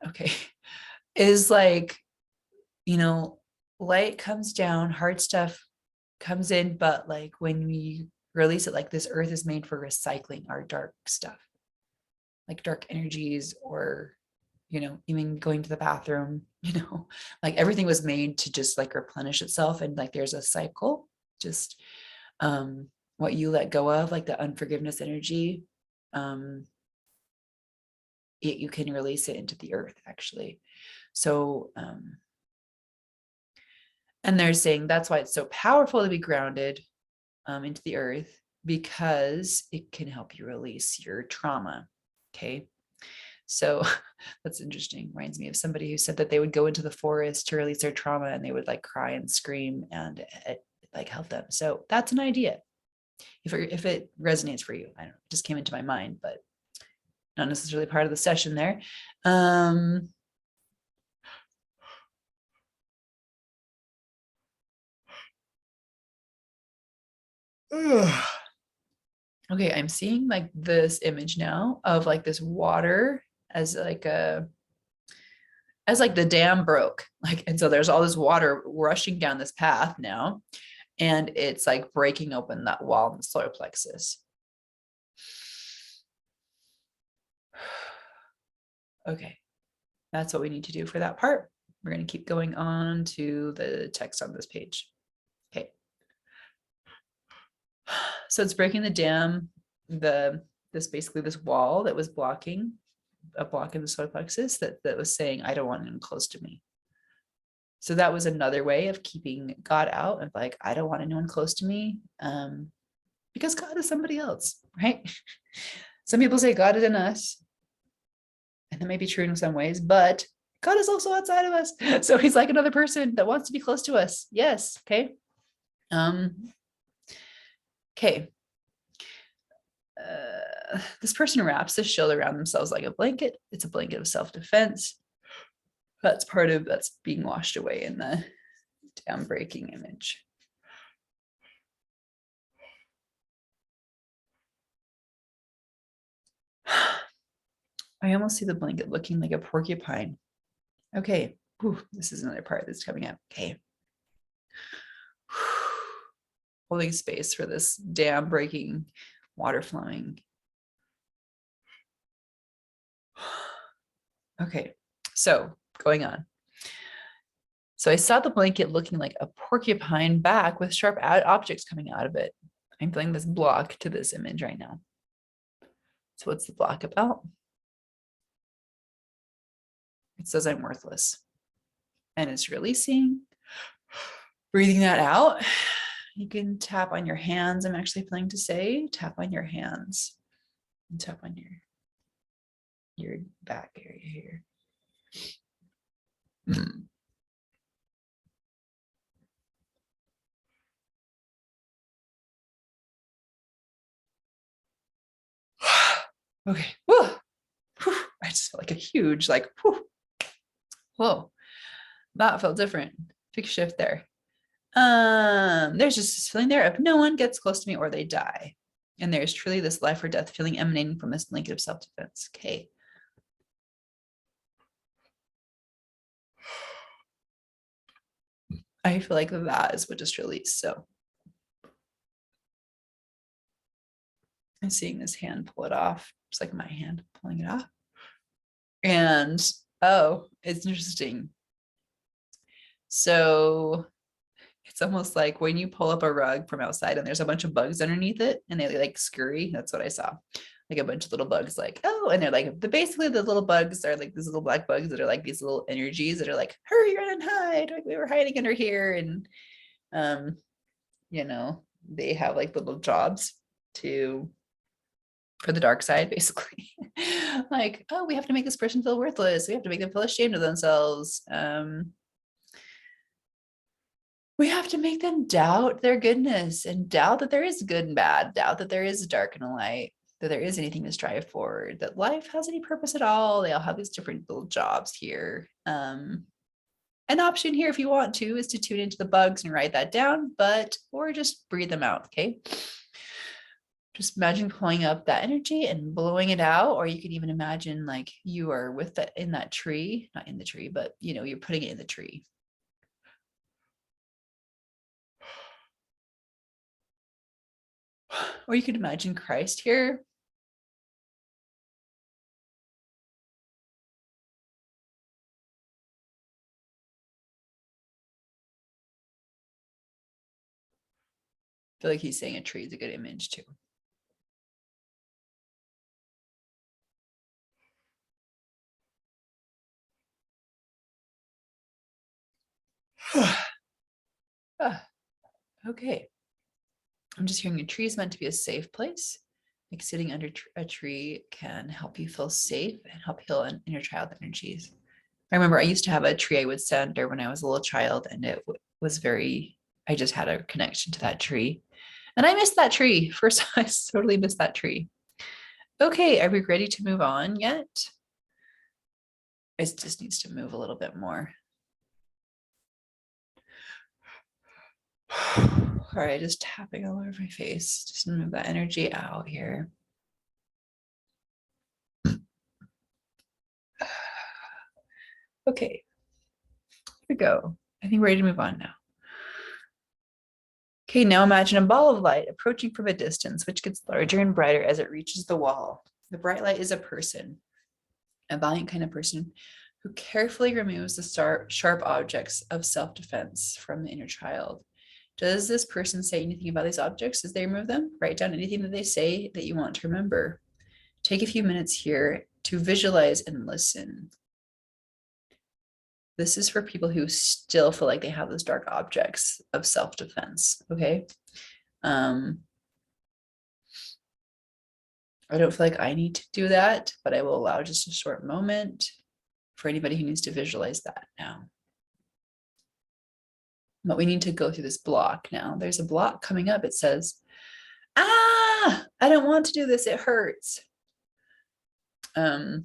Okay. Is like, light comes down, hard stuff comes in, but like when we release it, like this earth is made for recycling our dark stuff, like dark energies, or even going to the bathroom, like everything was made to just like replenish itself. And like there's a cycle, just what you let go of, like the unforgiveness energy, you can release it into the earth actually. So and they're saying that's why it's so powerful to be grounded into the earth, because it can help you release your trauma. Okay. So that's interesting. Reminds me of somebody who said that they would go into the forest to release their trauma, and they would like cry and scream, and it like helped them. So that's an idea. If it resonates for you, I don't know, it just came into my mind, but not necessarily part of the session there. Okay, I'm seeing like this image now of like this water as like the dam broke, like, and so there's all this water rushing down this path now, and it's like breaking open that wall in the solar plexus. Okay, that's what we need to do for that part. We're going to keep going on to the text on this page. Okay. So it's breaking the dam, this wall that was blocking a block in the solar plexus that was saying, I don't want anyone close to me. So that was another way of keeping God out, of like, I don't want anyone close to me, because God is somebody else, right? Some people say God is in us. And that may be true in some ways, but God is also outside of us. So he's like another person that wants to be close to us. Yes. Okay. Okay. This person wraps the shield around themselves like a blanket. It's a blanket of self-defense. That's being washed away in the down breaking image. I almost see the blanket looking like a porcupine. Okay. Whew, this is another part that's coming up. Okay. Holding space for this dam breaking, water flowing. Okay. So going on. So I saw the blanket looking like a porcupine back with sharp objects coming out of it. I'm feeling this block to this image right now. So what's the block about? It says I'm worthless. And it's releasing. Breathing that out. You can tap on your hands. I'm actually feeling to say, tap on your hands. And tap on your back area here. Okay. Whoa. Whew. I just felt like a huge, like, whew. Whoa. That felt different. Big shift there. There's just this feeling there of no one gets close to me or they die. And there's truly this life or death feeling emanating from this blanket of self-defense. Okay. I feel like that is what just released. So I'm seeing this hand pull it off. It's like my hand pulling it off. And oh, it's interesting. So it's almost like when you pull up a rug from outside and there's a bunch of bugs underneath it and they like scurry. That's what I saw. Like a bunch of little bugs, like, oh, and they're like, basically the little bugs are like these little black bugs that are like these little energies that are like, hurry, run and hide. Like we were hiding under here. And you know, they have like little jobs for the dark side, basically. Like, oh, we have to make this person feel worthless. We have to make them feel ashamed of themselves. We have to make them doubt their goodness and doubt that there is good and bad, doubt that there is a dark and a light, that there is anything to strive for, that life has any purpose at all. They all have these different little jobs here. An option here, if you want to, is to tune into the bugs and write that down, or just breathe them out, okay? Just imagine pulling up that energy and blowing it out, or you can even imagine like you are with that in that tree, not in the tree, but you know, you're putting it in the tree. Or you could imagine Christ here. I feel like he's saying a tree is a good image too. Okay. I'm just hearing a tree is meant to be a safe place. Like sitting under a tree can help you feel safe and help heal inner child energies. I remember I used to have a tree I would sit under when I was a little child, and it was I just had a connection to that tree. And I missed that tree. First, I totally missed that tree. Okay, are we ready to move on yet? It just needs to move a little bit more. All right, just tapping all over my face. Just move that energy out here. Okay, here we go. I think we're ready to move on now. Okay, now imagine a ball of light approaching from a distance, which gets larger and brighter as it reaches the wall. The bright light is a person, a valiant kind of person who carefully removes the sharp objects of self-defense from the inner child. Does this person say anything about these objects as they remove them? Write down anything that they say that you want to remember. Take a few minutes here to visualize and listen. This is for people who still feel like they have those dark objects of self-defense, okay? I don't feel like I need to do that, but I will allow just a short moment for anybody who needs to visualize that now. But we need to go through this block now. There's a block coming up. It says, I don't want to do this. It hurts. You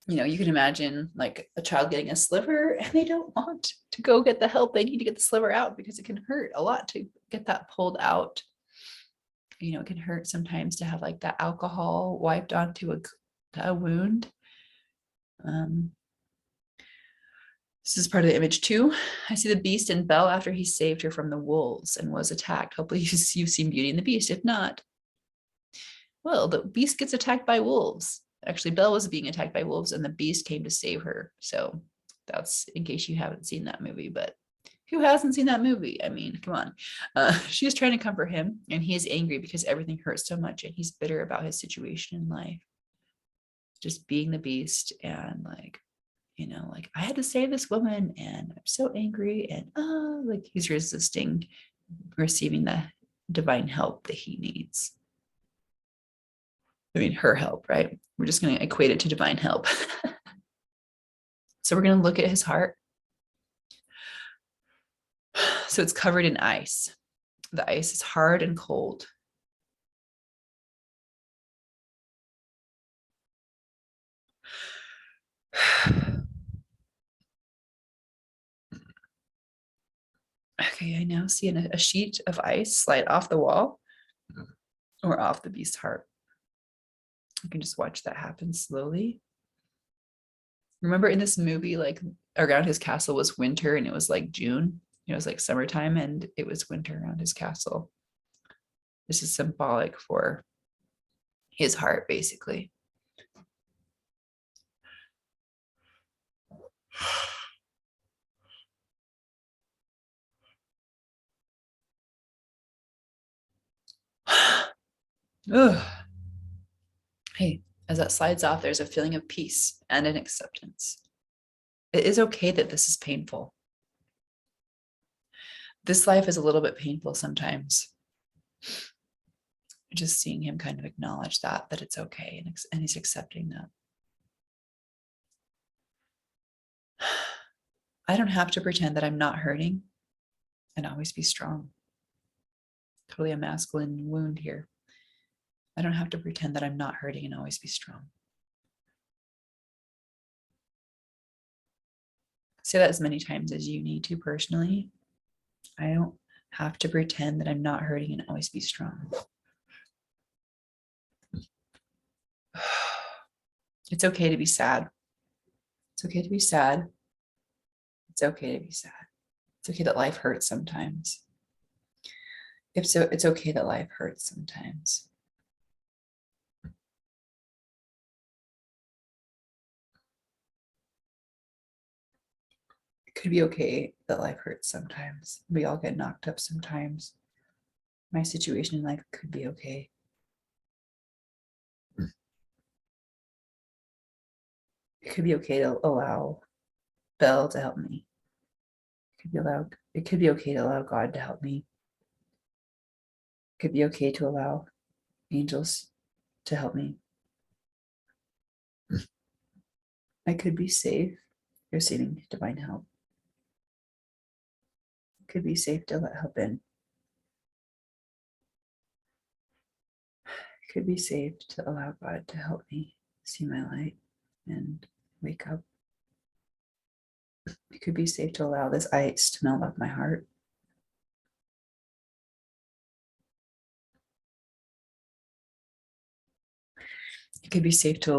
can imagine like a child getting a sliver and they don't want to go get the help. They need to get the sliver out because it can hurt a lot to get that pulled out. It can hurt sometimes to have like that alcohol wiped onto a wound. This is part of the image too. I see the beast and Belle after he saved her from the wolves and was attacked. Hopefully you've seen Beauty and the Beast. If not, well, the beast gets attacked by wolves. Actually, Belle was being attacked by wolves and the beast came to save her. So that's in case you haven't seen that movie, but who hasn't seen that movie? I mean, come on. She was trying to comfort him and he is angry because everything hurts so much and he's bitter about his situation in life. Just being the beast and like I had to save this woman and I'm so angry and like he's resisting receiving the divine help that he needs. I mean, her help, right? We're just going to equate it to divine help. So we're going to look at his heart. So it's covered in ice. The ice is hard and cold. Okay, I now see a sheet of ice slide off the wall or off the beast's heart. You can just watch that happen slowly. Remember in this movie, like around his castle was winter and it was like June. It was like summertime and it was winter around his castle. This is symbolic for his heart, basically. Ugh. Hey, as that slides off, there's a feeling of peace and an acceptance. It is okay that this is painful. This life is a little bit painful sometimes. Just seeing him kind of acknowledge that it's okay and he's accepting that. I don't have to pretend that I'm not hurting and always be strong. Totally a masculine wound here. I don't have to pretend that I'm not hurting and always be strong. Say that as many times as you need to personally. I don't have to pretend that I'm not hurting and always be strong. It's okay to be sad. It's okay to be sad. It's okay to be sad. It's okay that life hurts sometimes. It's okay that life hurts sometimes. It could be okay that life hurts sometimes. We all get knocked up sometimes. My situation in life could be okay. It could be okay to allow Belle to help me. It could be okay to allow God to help me. It could be okay to allow angels to help me. I could be safe receiving divine help. It could be safe to let help in. It could be safe to allow God to help me see my light and wake up. It could be safe to allow this ice to melt off my heart. It could be safe to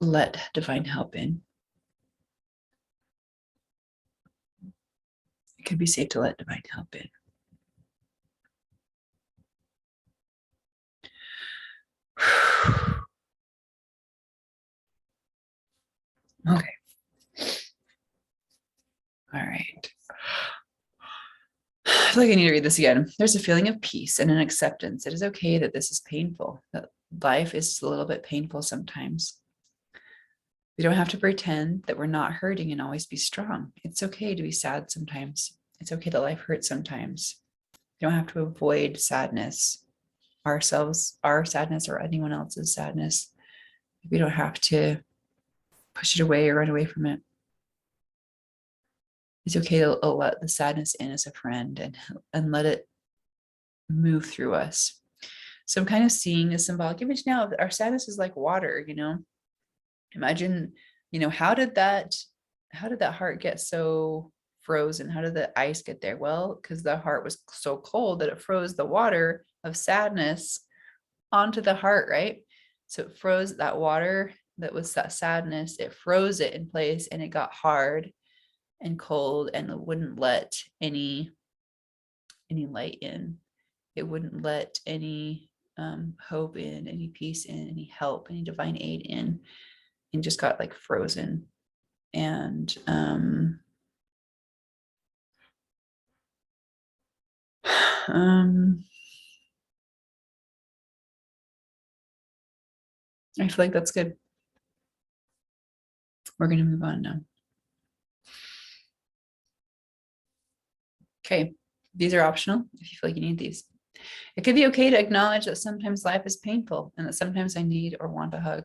let divine help in. It could be safe to let divine help in. Okay. All right. I feel like I need to read this again. There's a feeling of peace and an acceptance. It is okay that this is painful, that life is a little bit painful sometimes. We don't have to pretend that we're not hurting and always be strong. It's okay to be sad sometimes. It's okay that life hurts sometimes. You don't have to avoid sadness. ourselves, our sadness, or anyone else's sadness. We don't have to push it away or run away from it. It's okay to let the sadness in as a friend and let it move through us. So I'm kind of seeing a symbolic image now. Our sadness is like water, imagine, how did that heart get so frozen? How did the ice get there? Well, because the heart was so cold that it froze the water of sadness onto the heart, right? So it froze that water that was that sadness, it froze it in place, and it got hard and cold, and it wouldn't let any light in. It wouldn't let any hope in, any peace in, any help, any divine aid in, and just got like frozen. And I feel like that's good. We're going to move on now. Okay, these are optional if you feel like you need these. It could be okay to acknowledge that sometimes life is painful and that sometimes I need or want a hug. It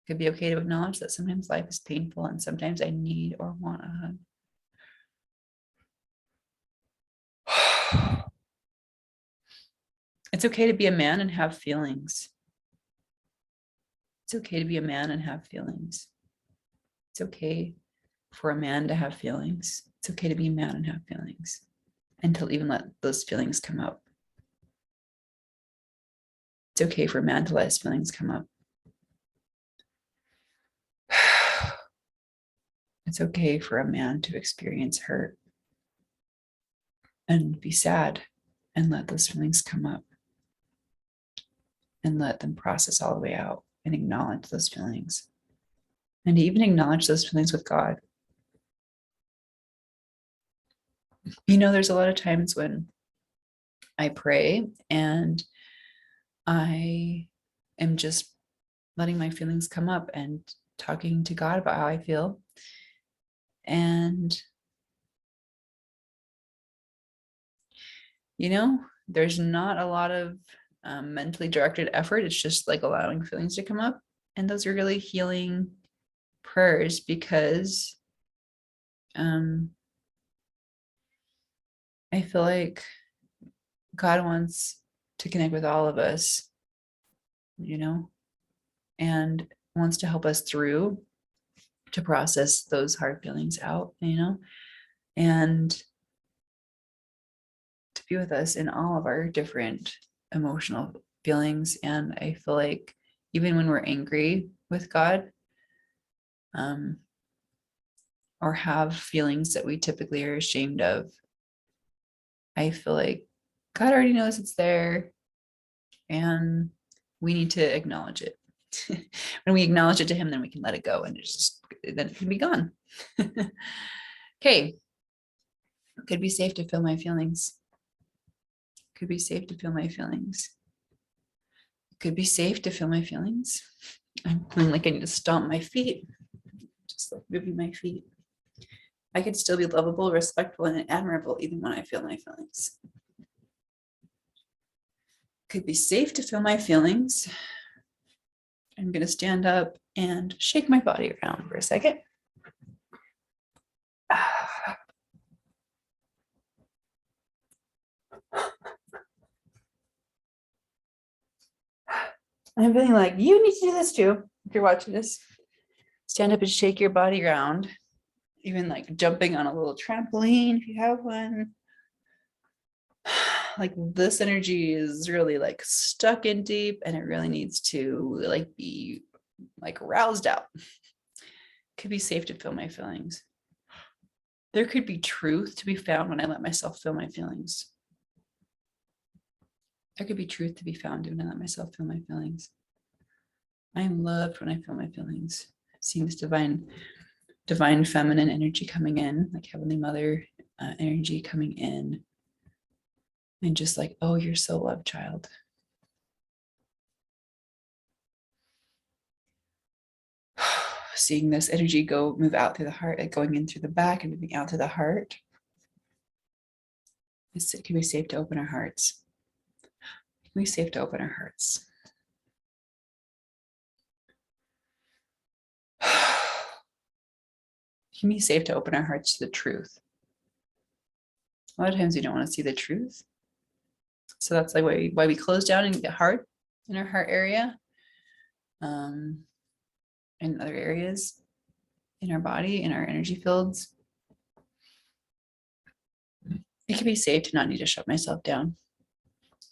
could be okay to acknowledge that sometimes life is painful and sometimes I need or want a hug. It's okay to be a man and have feelings. It's okay to be a man and have feelings. It's okay for a man to have feelings. It's okay to be a man and have feelings, and to even let those feelings come up. It's okay for a man to let his feelings come up. It's okay for a man to experience hurt and be sad and let those feelings come up and let them process all the way out and acknowledge those feelings, and even acknowledge those feelings with God. There's a lot of times when I pray and I am just letting my feelings come up and talking to God about how I feel. And, there's not a lot of mentally directed effort. It's just like allowing feelings to come up. And those are really healing prayers because I feel like God wants to connect with all of us, and wants to help us through to process those hard feelings out, and to be with us in all of our different emotional feelings. And I feel like even when we're angry with God, or have feelings that we typically are ashamed of, I feel like God already knows it's there and we need to acknowledge it. When we acknowledge it to him, then we can let it go and then it can be gone. Okay. It could be safe to feel my feelings. It could be safe to feel my feelings. It could be safe to feel my feelings. I'm feeling like I need to stomp my feet, just like moving my feet. I could still be lovable, respectful, and admirable even when I feel my feelings. Could be safe to feel my feelings. I'm going to stand up and shake my body around for a second. I'm feeling like you need to do this too. If you're watching this, stand up and shake your body around, even like jumping on a little trampoline if you have one. Like this energy is really like stuck in deep and it really needs to like be like roused out. Could be safe to feel my feelings. There could be truth to be found when I let myself feel my feelings. There could be truth to be found when I let myself feel my feelings. I am loved when I feel my feelings. Seeing this divine feminine energy coming in, like Heavenly Mother energy coming in. And just like, oh, you're so loved, child. Seeing this energy move out through the heart, like going in through the back and moving out to the heart. It can be safe to open our hearts. Can be safe to open our hearts. It can be safe to open our hearts to the truth. A lot of times we don't want to see the truth. So that's like why we close down and get hard in our heart area. In other areas in our body, in our energy fields. It can be safe to not need to shut myself down.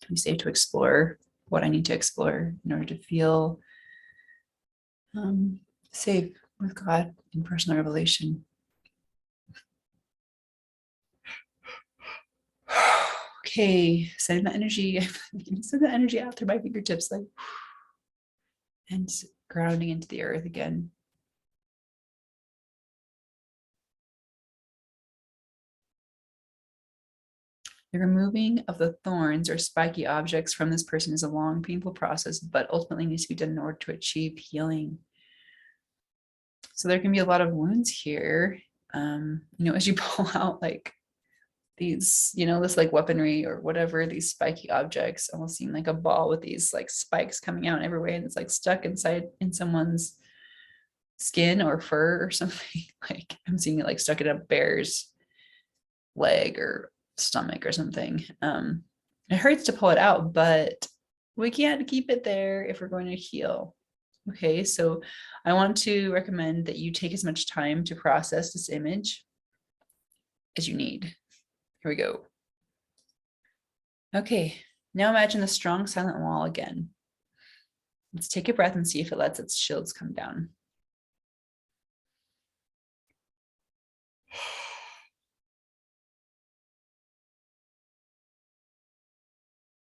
It can be safe to explore what I need to explore in order to feel safe with God in personal revelation. Okay, sending that energy, send that energy out through my fingertips, like, and grounding into the earth again. The removing of the thorns or spiky objects from this person is a long, painful process, but ultimately needs to be done in order to achieve healing. So there can be a lot of wounds here, as you pull out like these, this like weaponry or whatever, these spiky objects almost seem like a ball with these like spikes coming out everywhere, and it's like stuck inside in someone's skin or fur or something. Like I'm seeing it like stuck in a bear's leg or stomach or something. It hurts to pull it out, but we can't keep it there if we're going to heal. Okay, so I want to recommend that you take as much time to process this image as you need. Here we go. Okay, now imagine the strong silent wall again. Let's take a breath and see if it lets its shields come down.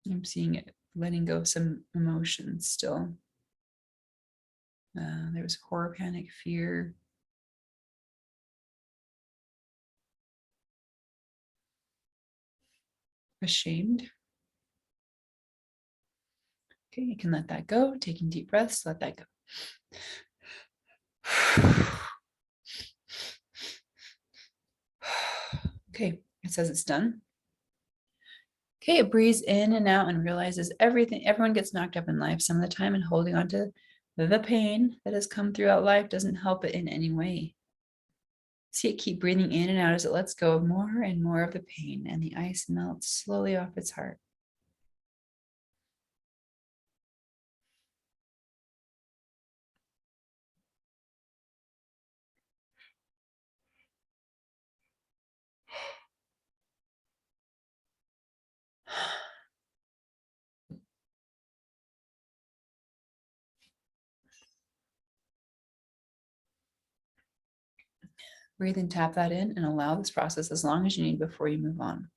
I'm seeing it letting go of some emotions still. There was horror, panic, fear. Ashamed. Okay, you can let that go. Taking deep breaths, let that go. Okay, it says it's done. Okay, it breathes in and out and realizes everyone gets knocked up in life some of the time, and holding on to the pain that has come throughout life doesn't help it in any way. See it keep breathing in and out as it lets go of more and more of the pain, and the ice melts slowly off its heart. Breathe and tap that in and allow this process as long as you need before you move on.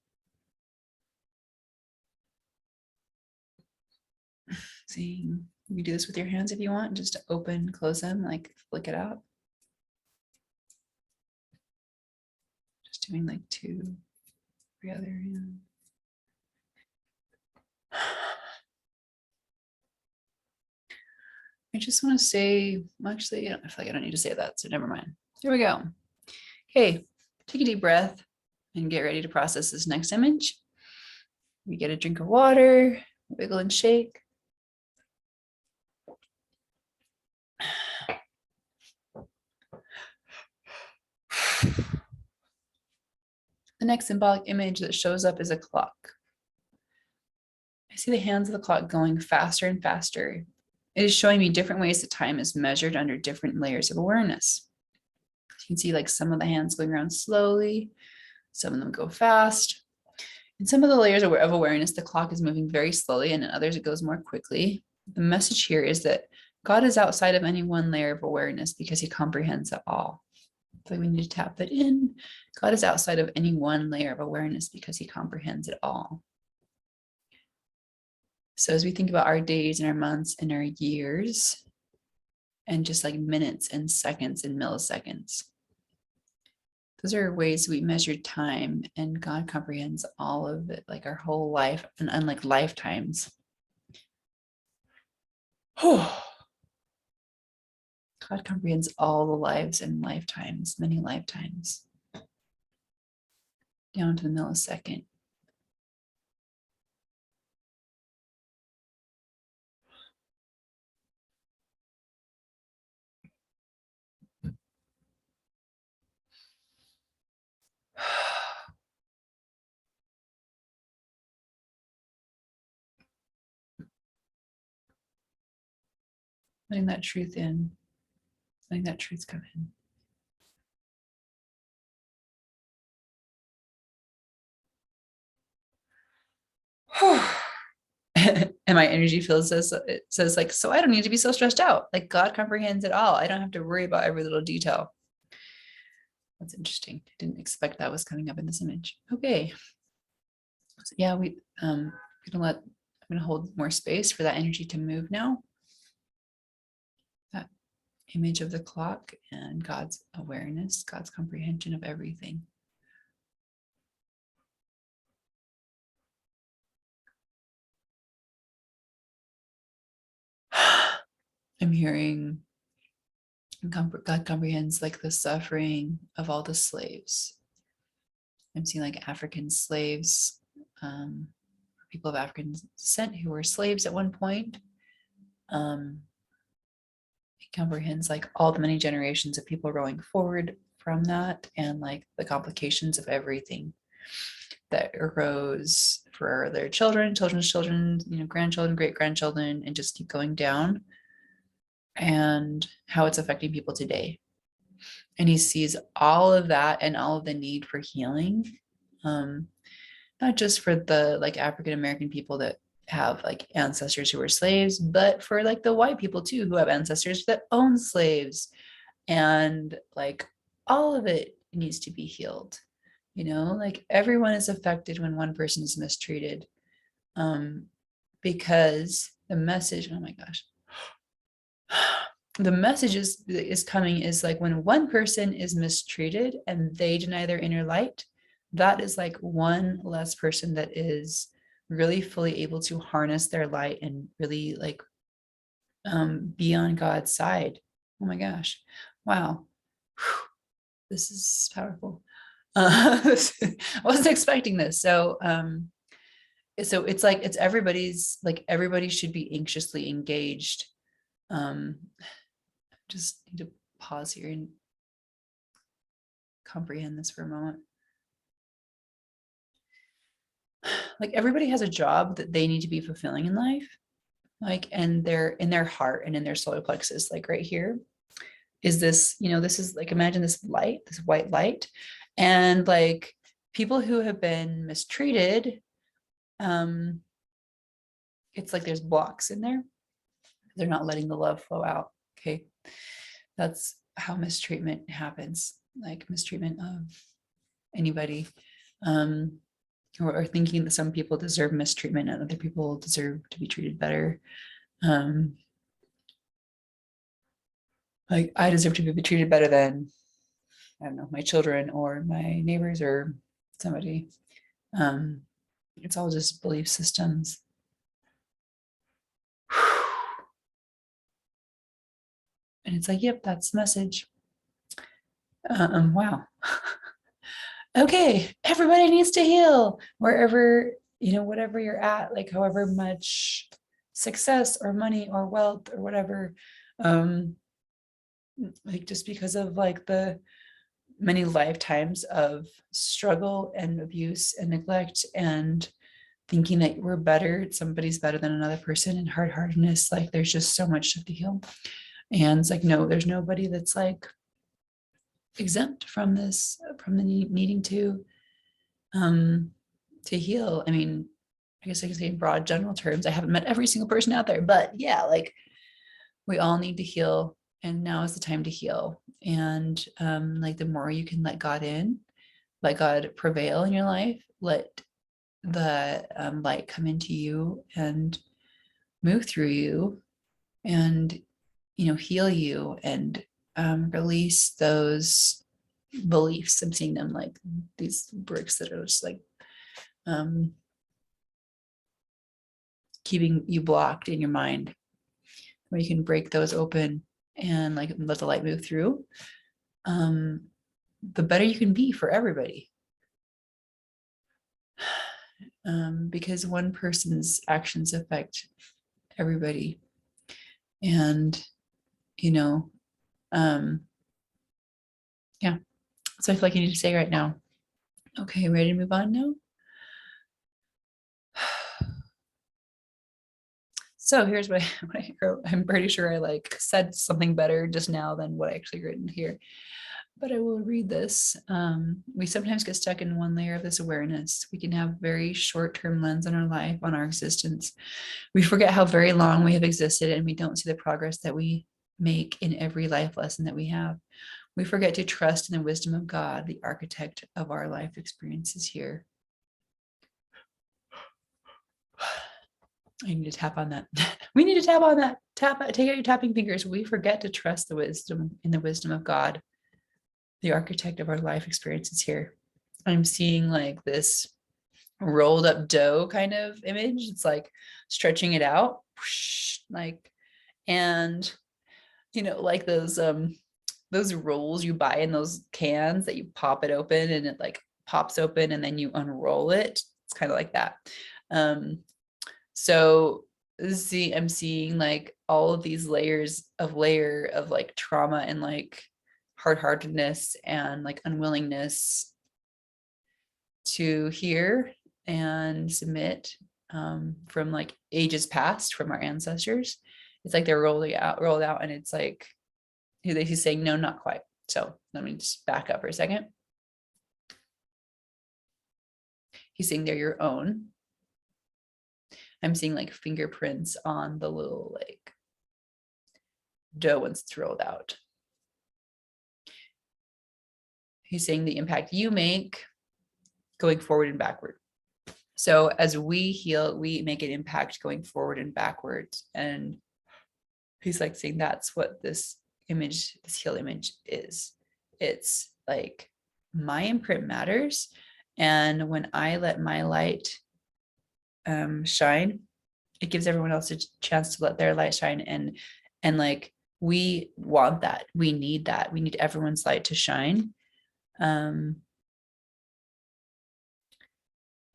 See, you can do this with your hands if you want, just to open, close them, like flick it out. Just doing like 2 every other hand. I just want to say, actually, I feel like I don't need to say that, so never mind. Here we go. Okay, take a deep breath and get ready to process this next image. We get a drink of water, wiggle and shake. The next symbolic image that shows up is a clock. I see the hands of the clock going faster and faster. It is showing me different ways that time is measured under different layers of awareness. You can see like some of the hands going around slowly, some of them go fast. In some of the layers of awareness, the clock is moving very slowly, and in others it goes more quickly. The message here is that God is outside of any one layer of awareness because he comprehends it all. So we need to tap that in. God is outside of any one layer of awareness because he comprehends it all. So as we think about our days and our months and our years, and just like minutes and seconds and milliseconds, those are ways we measure time, and God comprehends all of it, like our whole life, and unlike lifetimes. God comprehends all the lives and lifetimes, many lifetimes, down to the millisecond. letting that truth in, letting that truth come in. And my energy field says, it says like, so I don't need to be so stressed out. Like God comprehends it all. I don't have to worry about every little detail. That's interesting. I didn't expect that was coming up in this image. Okay. So yeah, I'm gonna hold more space for that energy to move now. That image of the clock and God's awareness, God's comprehension of everything. I'm hearing God comprehends like the suffering of all the slaves. I'm seeing like African slaves, people of African descent who were slaves at one point. It comprehends like all the many generations of people going forward from that and like the complications of everything that arose for their children, children's children, grandchildren, great grandchildren, and just keep going down, and how it's affecting people today. And he sees all of that and all of the need for healing, not just for the like African American people that have like ancestors who were slaves, but for like the white people too who have ancestors that own slaves, and like all of it needs to be healed. Like everyone is affected when one person is mistreated, because the message, oh my gosh, the message is coming is like when one person is mistreated and they deny their inner light, that is like one less person that is really fully able to harness their light and really like be on God's side. Oh my gosh. Wow. Whew. This is powerful. I wasn't expecting this. So it's like it's everybody's, like everybody should be anxiously engaged. Just need to pause here and comprehend this for a moment. Like everybody has a job that they need to be fulfilling in life, like, and they're in their heart and in their solar plexus, like right here is this, this is like, imagine this light, this white light, and like people who have been mistreated, it's like there's blocks in there. They're not letting the love flow out. Okay. That's how mistreatment happens, like mistreatment of anybody, or thinking that some people deserve mistreatment and other people deserve to be treated better. Like I deserve to be treated better than, I don't know, my children or my neighbors or somebody. It's all just belief systems. And it's like, yep, that's the message. Wow. Okay, everybody needs to heal wherever, whatever you're at, like however much success or money or wealth or whatever, like just because of like the many lifetimes of struggle and abuse and neglect and thinking that we're better, somebody's better than another person, and hard-heartedness, like there's just so much stuff to heal. And it's like, no, there's nobody that's like exempt from this, from the needing to heal. I mean, I guess I can say in broad general terms, I haven't met every single person out there, but yeah, like we all need to heal, and now is the time to heal. And like the more you can let God in, let God prevail in your life, let the light come into you and move through you, and heal you, and release those beliefs. I'm seeing them like these bricks that are just like keeping you blocked in your mind, where you can break those open and like let the light move through. The better you can be for everybody, because one person's actions affect everybody. And yeah, so I feel like I need to say right now. Okay, ready to move on now? So here's what I wrote. I'm pretty sure I like said something better just now than what I actually written here, but I will read this. We sometimes get stuck in one layer of this awareness. We can have very short-term lens on our life, on our existence. We forget how very long we have existed, and we don't see the progress that we make in every life lesson that we have. We forget to trust in the wisdom of God, the architect of our life experiences here. I need to tap on that. We need to tap on that. Take out your tapping fingers. We forget to trust the wisdom of God, the architect of our life experiences here. I'm seeing like this rolled up dough kind of image. It's like stretching it out, like, and like those rolls you buy in those cans that you pop it open and it like pops open and then you unroll it. It's kind of like that. So I'm seeing like all of these layers of like trauma and like hard-heartedness and like unwillingness to hear and submit, from like ages past, from our ancestors. It's like they're rolled out, and it's like he's saying no, not quite. So let me just back up for a second. He's saying they're your own. I'm seeing like fingerprints on the little like dough once it's rolled out. He's saying the impact you make going forward and backward. So as we heal, we make an impact going forward and backwards. And he's like saying that's what this image, this heal image is. It's like my imprint matters. And when I let my light shine, it gives everyone else a chance to let their light shine. And like, we want that. We need that. We need everyone's light to shine. So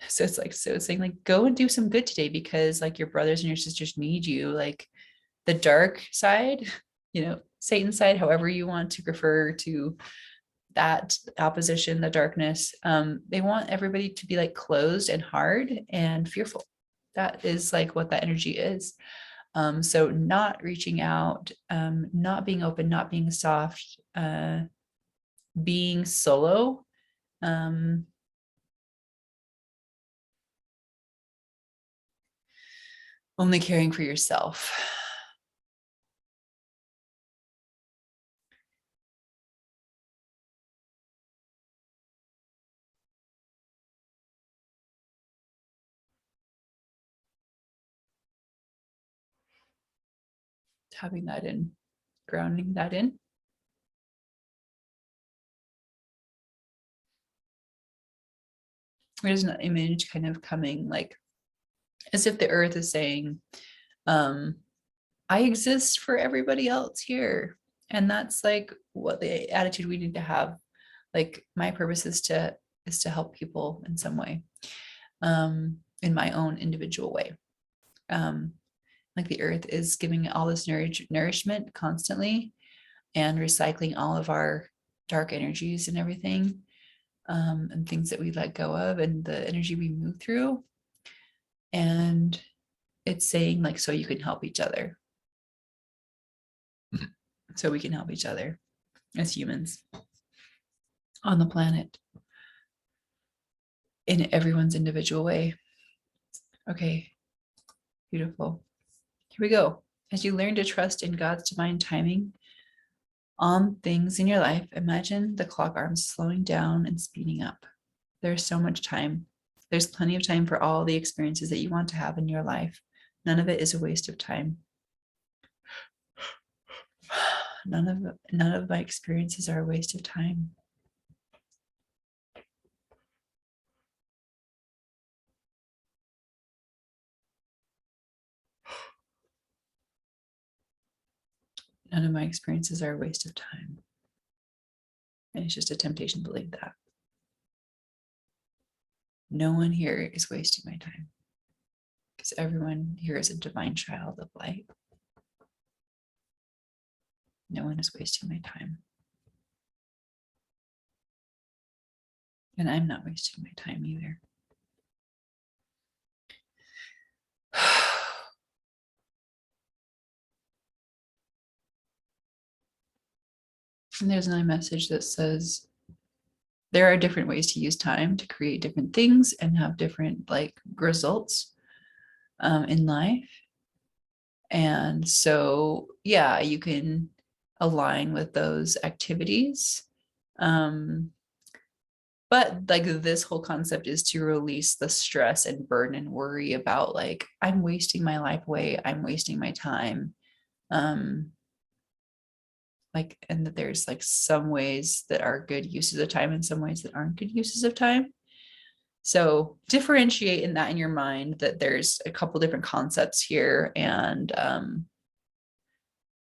it's saying like, go and do some good today, because like your brothers and your sisters need you. Like the dark side, Satan's side, however you want to refer to that opposition, the darkness, they want everybody to be like closed and hard and fearful. That is like what that energy is. So not reaching out, not being open, not being soft, being solo, only caring for yourself. Tapping that in, grounding that in. There's an image kind of coming, like as if the earth is saying, I exist for everybody else here. And that's like what the attitude we need to have. Like my purpose is to help people in some way, in my own individual way. Like the earth is giving all this nourishment constantly and recycling all of our dark energies and everything, and things that we let go of and the energy we move through. And it's saying like, so you can help each other. So we can help each other as humans on the planet in everyone's individual way. Okay, beautiful. Here we go. As you learn to trust in God's divine timing on things in your life, imagine the clock arms slowing down and speeding up. There's so much time. There's plenty of time for all the experiences that you want to have in your life. None of it is a waste of time. None of my experiences are a waste of time. None of my experiences are a waste of time. And it's just a temptation to believe that. No one here is wasting my time, because everyone here is a divine child of light. No one is wasting my time. And I'm not wasting my time either. And there's another message that says there are different ways to use time to create different things and have different like results in life. And so, yeah, you can align with those activities. But like this whole concept is to release the stress and burden and worry about like, I'm wasting my life away, I'm wasting my time. Like, and that there's like some ways that are good uses of time and some ways that aren't good uses of time. So differentiate in that in your mind that there's a couple different concepts here. And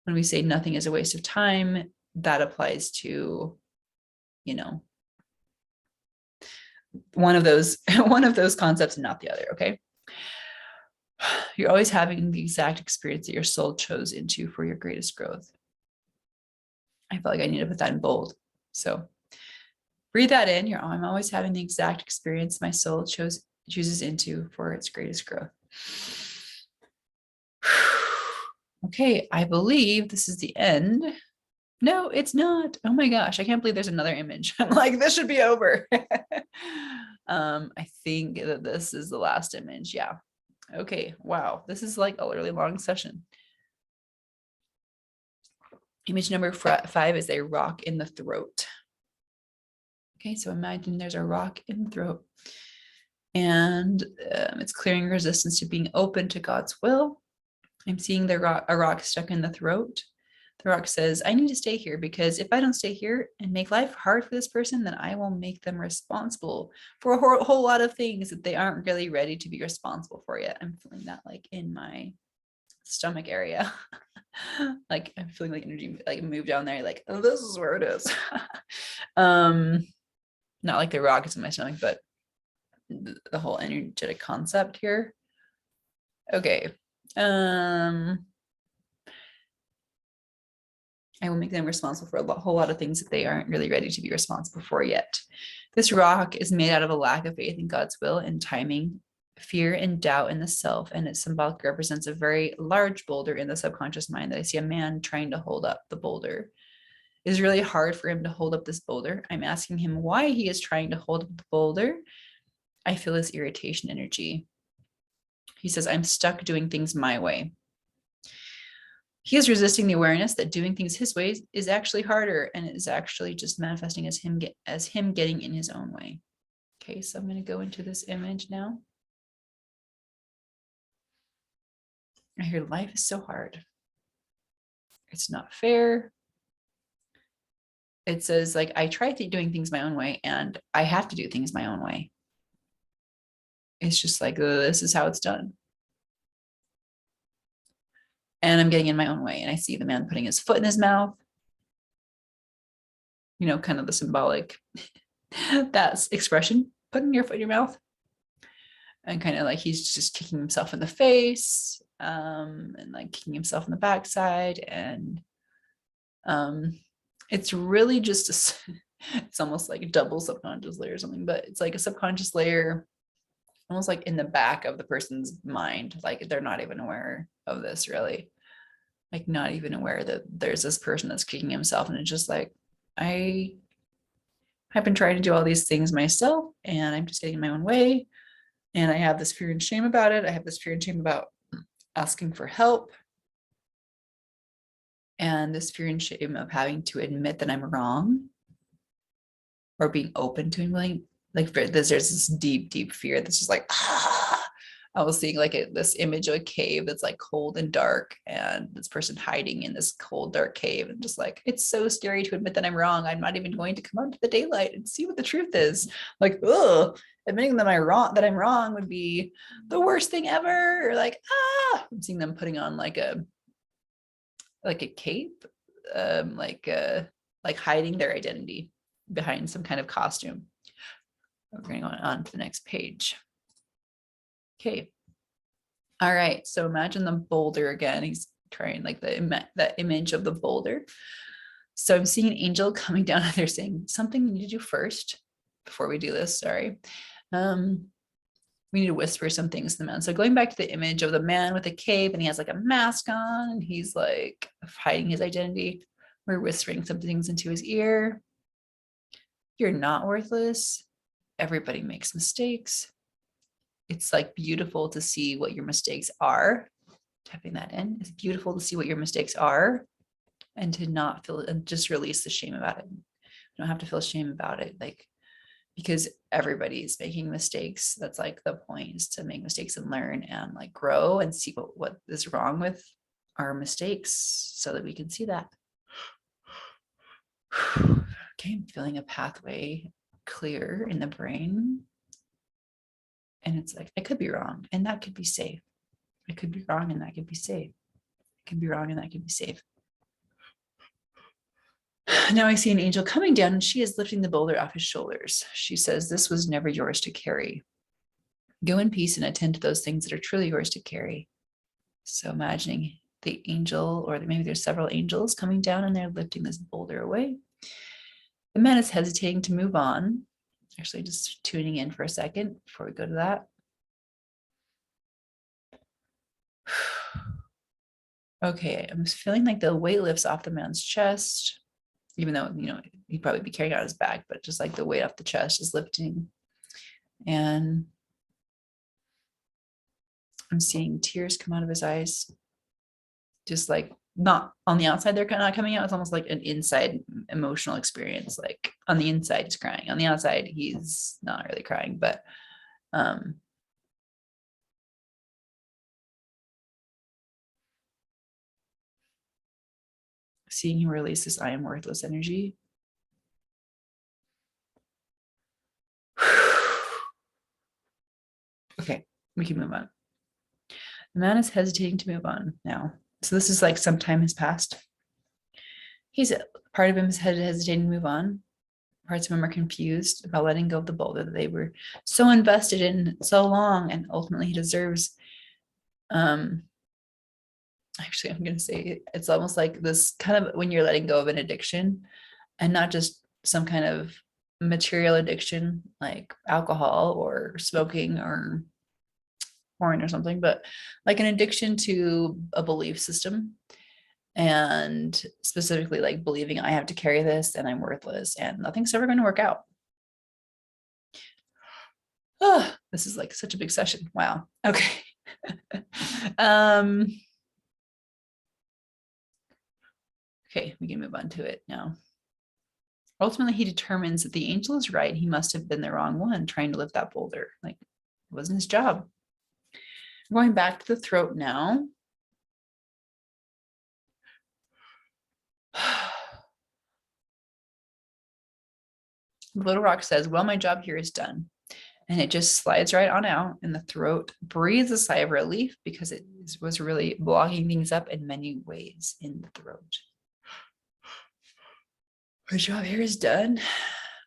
when we say nothing is a waste of time, that applies to, you know, one of those concepts and not the other. Okay. You're always having the exact experience that your soul chose into for your greatest growth. I feel like I need to put that in bold. So breathe that in. I'm always having the exact experience my soul chooses into for its greatest growth. Okay, I believe this is the end. No, it's not. Oh my gosh, I can't believe there's another image. I'm like, this should be over. I think that this is the last image. Yeah. Okay, wow. This is like a really long session. Image number 5 is a rock in the throat. Okay, so imagine there's a rock in the throat and it's clearing resistance to being open to God's will. I'm seeing a rock stuck in the throat. The rock says, I need to stay here because if I don't stay here and make life hard for this person, then I will make them responsible for a whole lot of things that they aren't really ready to be responsible for yet. I'm feeling that like in my stomach area. Like I'm feeling like energy like move down there, like, oh, this is where it is. Not like the rock is in my stomach, but the whole energetic concept here. Okay. I will make them responsible for a whole lot of things that they aren't really ready to be responsible for yet. This rock is made out of a lack of faith in God's will and timing, fear and doubt in the self, and it symbolically represents a very large boulder in the subconscious mind that I see a man trying to hold up the boulder. It is really hard for him to hold up this boulder. I'm asking him why he is trying to hold up the boulder. I feel his irritation energy. He says, I'm stuck doing things my way. He is resisting the awareness that doing things his way is actually harder and it is actually just manifesting as him getting in his own way. Okay, so I'm going to go into this image now. I hear life is so hard. It's not fair. It says like, I try doing things my own way and I have to do things my own way. It's just like, this is how it's done. And I'm getting in my own way. And I see the man putting his foot in his mouth. You know, kind of the symbolic, that's expression, putting your foot in your mouth. And kind of like he's just kicking himself in the face and like kicking himself in the backside. And it's really just, it's almost like a double subconscious layer or something, but it's like a subconscious layer almost like in the back of the person's mind. Like they're not even aware of this really. Like not even aware that there's this person that's kicking himself. And it's just like, I've been trying to do all these things myself and I'm just getting in my own way. And I have this fear and shame about it. I have this fear and shame about asking for help. And this fear and shame of having to admit that I'm wrong or being open to admitting, like there's this deep, deep fear that's just like, I was seeing like this image of a cave that's like cold and dark and this person hiding in this cold, dark cave. And just like, it's so scary to admit that I'm wrong. I'm not even going to come out to the daylight and see what the truth is. Like, ugh, admitting that I'm wrong would be the worst thing ever. Or like, I'm seeing them putting on like a cape, like hiding their identity behind some kind of costume. We're going on to the next page. Okay. All right. So imagine the boulder again. He's trying like that image of the boulder. So I'm seeing an angel coming down and they're saying something you need to do first before we do this. Sorry. We need to whisper some things to the man. So going back to the image of the man with a cape and he has like a mask on and he's like hiding his identity. We're whispering some things into his ear. You're not worthless. Everybody makes mistakes. It's like beautiful to see what your mistakes are. Typing that in. It's beautiful to see what your mistakes are and to not feel and just release the shame about it. You don't have to feel shame about it. Like, because everybody's making mistakes. That's like the point, is to make mistakes and learn and like grow and see what is wrong with our mistakes so that we can see that. Okay, I'm feeling a pathway clear in the brain. And it's like, I could be wrong and that could be safe. I could be wrong and that could be safe. I could be wrong and that could be safe. Now I see an angel coming down and she is lifting the boulder off his shoulders. She says, this was never yours to carry. Go in peace and attend to those things that are truly yours to carry. So imagining the angel, or maybe there's several angels coming down and they're lifting this boulder away. The man is hesitating to move on. Actually, just tuning in for a second before we go to that. Okay, I'm feeling like the weight lifts off the man's chest, even though, he'd probably be carrying out his back, but just like the weight off the chest is lifting. And I'm seeing tears come out of his eyes. Just like, not on the outside, they're kind of not coming out. It's almost like an inside emotional experience. Like on the inside, he's crying. On the outside, he's not really crying, but seeing him release this I am worthless energy. Okay, we can move on. The man is hesitating to move on now. So this is like some time has passed. Part of him is hesitating to move on. Parts of him are confused about letting go of the boulder that they were so invested in so long, and ultimately he deserves. Actually, I'm going to say it's almost like this kind of when you're letting go of an addiction, and not just some kind of material addiction like alcohol or smoking or porn or something, but like an addiction to a belief system, and specifically like believing I have to carry this and I'm worthless and nothing's ever going to work out. Oh, this is like such a big session. Wow. Okay. Okay, we can move on to it now. Ultimately, he determines that the angel is right. He must have been the wrong one trying to lift that boulder. Like, it wasn't his job. Going back to the throat now. The little rock says, well, my job here is done. And it just slides right on out, and the throat breathes a sigh of relief because it was really blocking things up in many ways in the throat. My job here is done.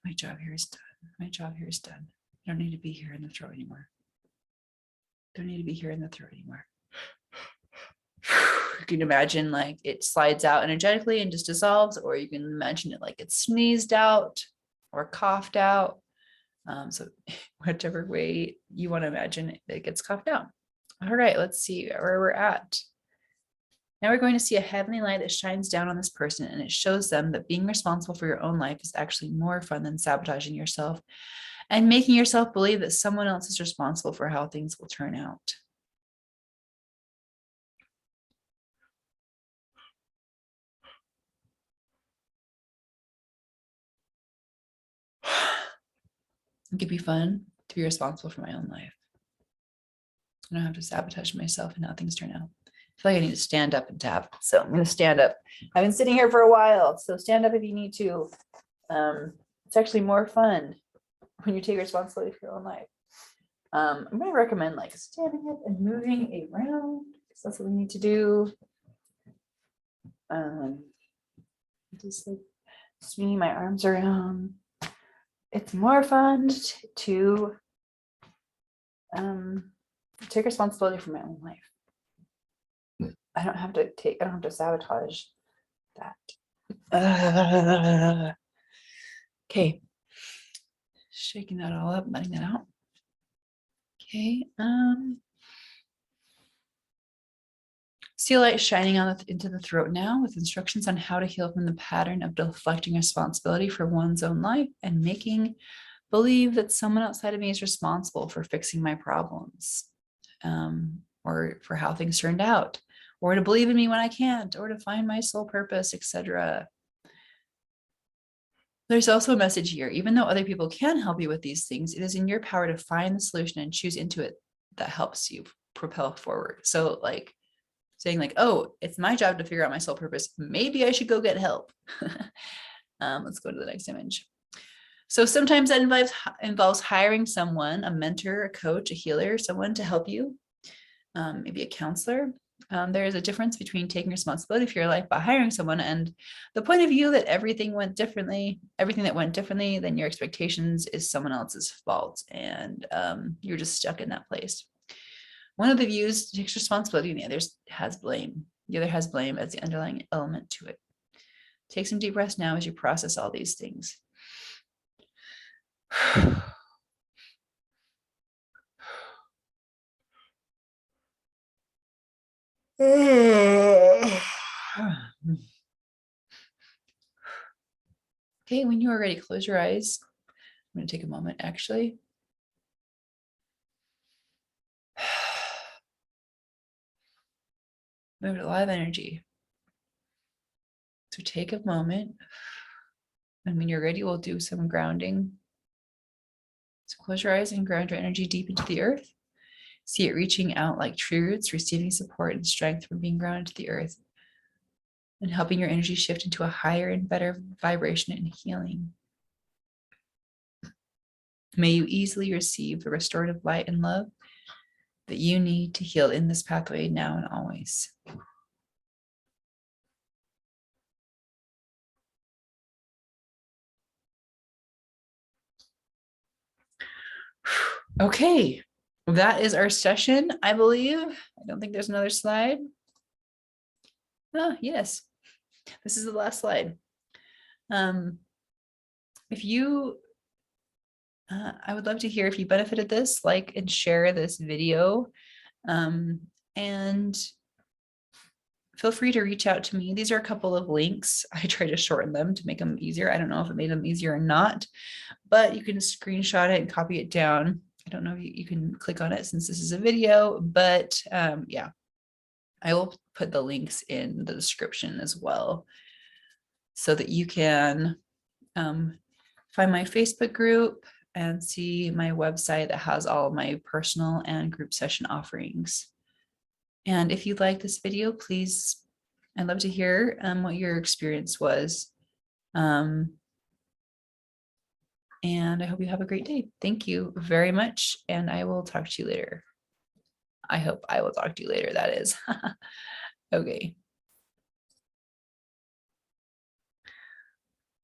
My job here is done. My job here is done. I don't need to be here in the throat anymore. Don't need to be here in the throat anymore. You can imagine like it slides out energetically and just dissolves, or you can imagine it like it's sneezed out or coughed out. So whichever way you want to imagine it gets coughed out. All right, let's see where we're at. Now we're going to see a heavenly light that shines down on this person, and it shows them that being responsible for your own life is actually more fun than sabotaging yourself and making yourself believe that someone else is responsible for how things will turn out. It could be fun to be responsible for my own life. I don't have to sabotage myself and how things turn out. I feel like I need to stand up and tap. So I'm going to stand up. I've been sitting here for a while, so stand up if you need to. It's actually more fun when you take responsibility for your own life. I'm going to recommend like standing up and moving around, because that's what we need to do. Just like swinging my arms around. It's more fun to take responsibility for my own life. I don't have to sabotage that. Okay. Shaking that all up, letting that out. Okay. See a light shining into the throat now with instructions on how to heal from the pattern of deflecting responsibility for one's own life and making believe that someone outside of me is responsible for fixing my problems, or for how things turned out, or to believe in me when I can't, or to find my soul purpose, etc. There's also a message here. Even though other people can help you with these things, it is in your power to find the solution and choose into it that helps you propel forward. So like saying like, oh, it's my job to figure out my soul purpose. Maybe I should go get help. Let's go to the next image. So sometimes that involves hiring someone, a mentor, a coach, a healer, someone to help you, maybe a counselor. There is a difference between taking responsibility for your life by hiring someone and the point of view that everything that went differently than your expectations is someone else's fault, and you're just stuck in that place. One of the views takes responsibility and the other has blame. The other has blame as the underlying element to it. Take some deep breaths now as you process all these things. Okay, when you are ready, close your eyes. I'm going to take a moment, actually. Move a lot of energy. So take a moment. And when you're ready, we'll do some grounding. So close your eyes and ground your energy deep into the earth. See it reaching out like tree roots, receiving support and strength from being grounded to the earth, and helping your energy shift into a higher and better vibration and healing. May you easily receive the restorative light and love that you need to heal in this pathway now and always. Okay, that is our session, I believe. I don't think there's another slide. Oh, yes. This is the last slide. If you, I would love to hear if you benefited this, like and share this video, and feel free to reach out to me. These are a couple of links. I try to shorten them to make them easier. I don't know if it made them easier or not, but you can screenshot it and copy it down. I don't know if you can click on it since this is a video, but yeah, I will put the links in the description as well so that you can find my Facebook group and see my website that has all of my personal and group session offerings. And if you like this video, please, I'd love to hear what your experience was. And I hope you have a great day. Thank you very much. And I will talk to you later. I hope I will talk to you later, that is. Okay.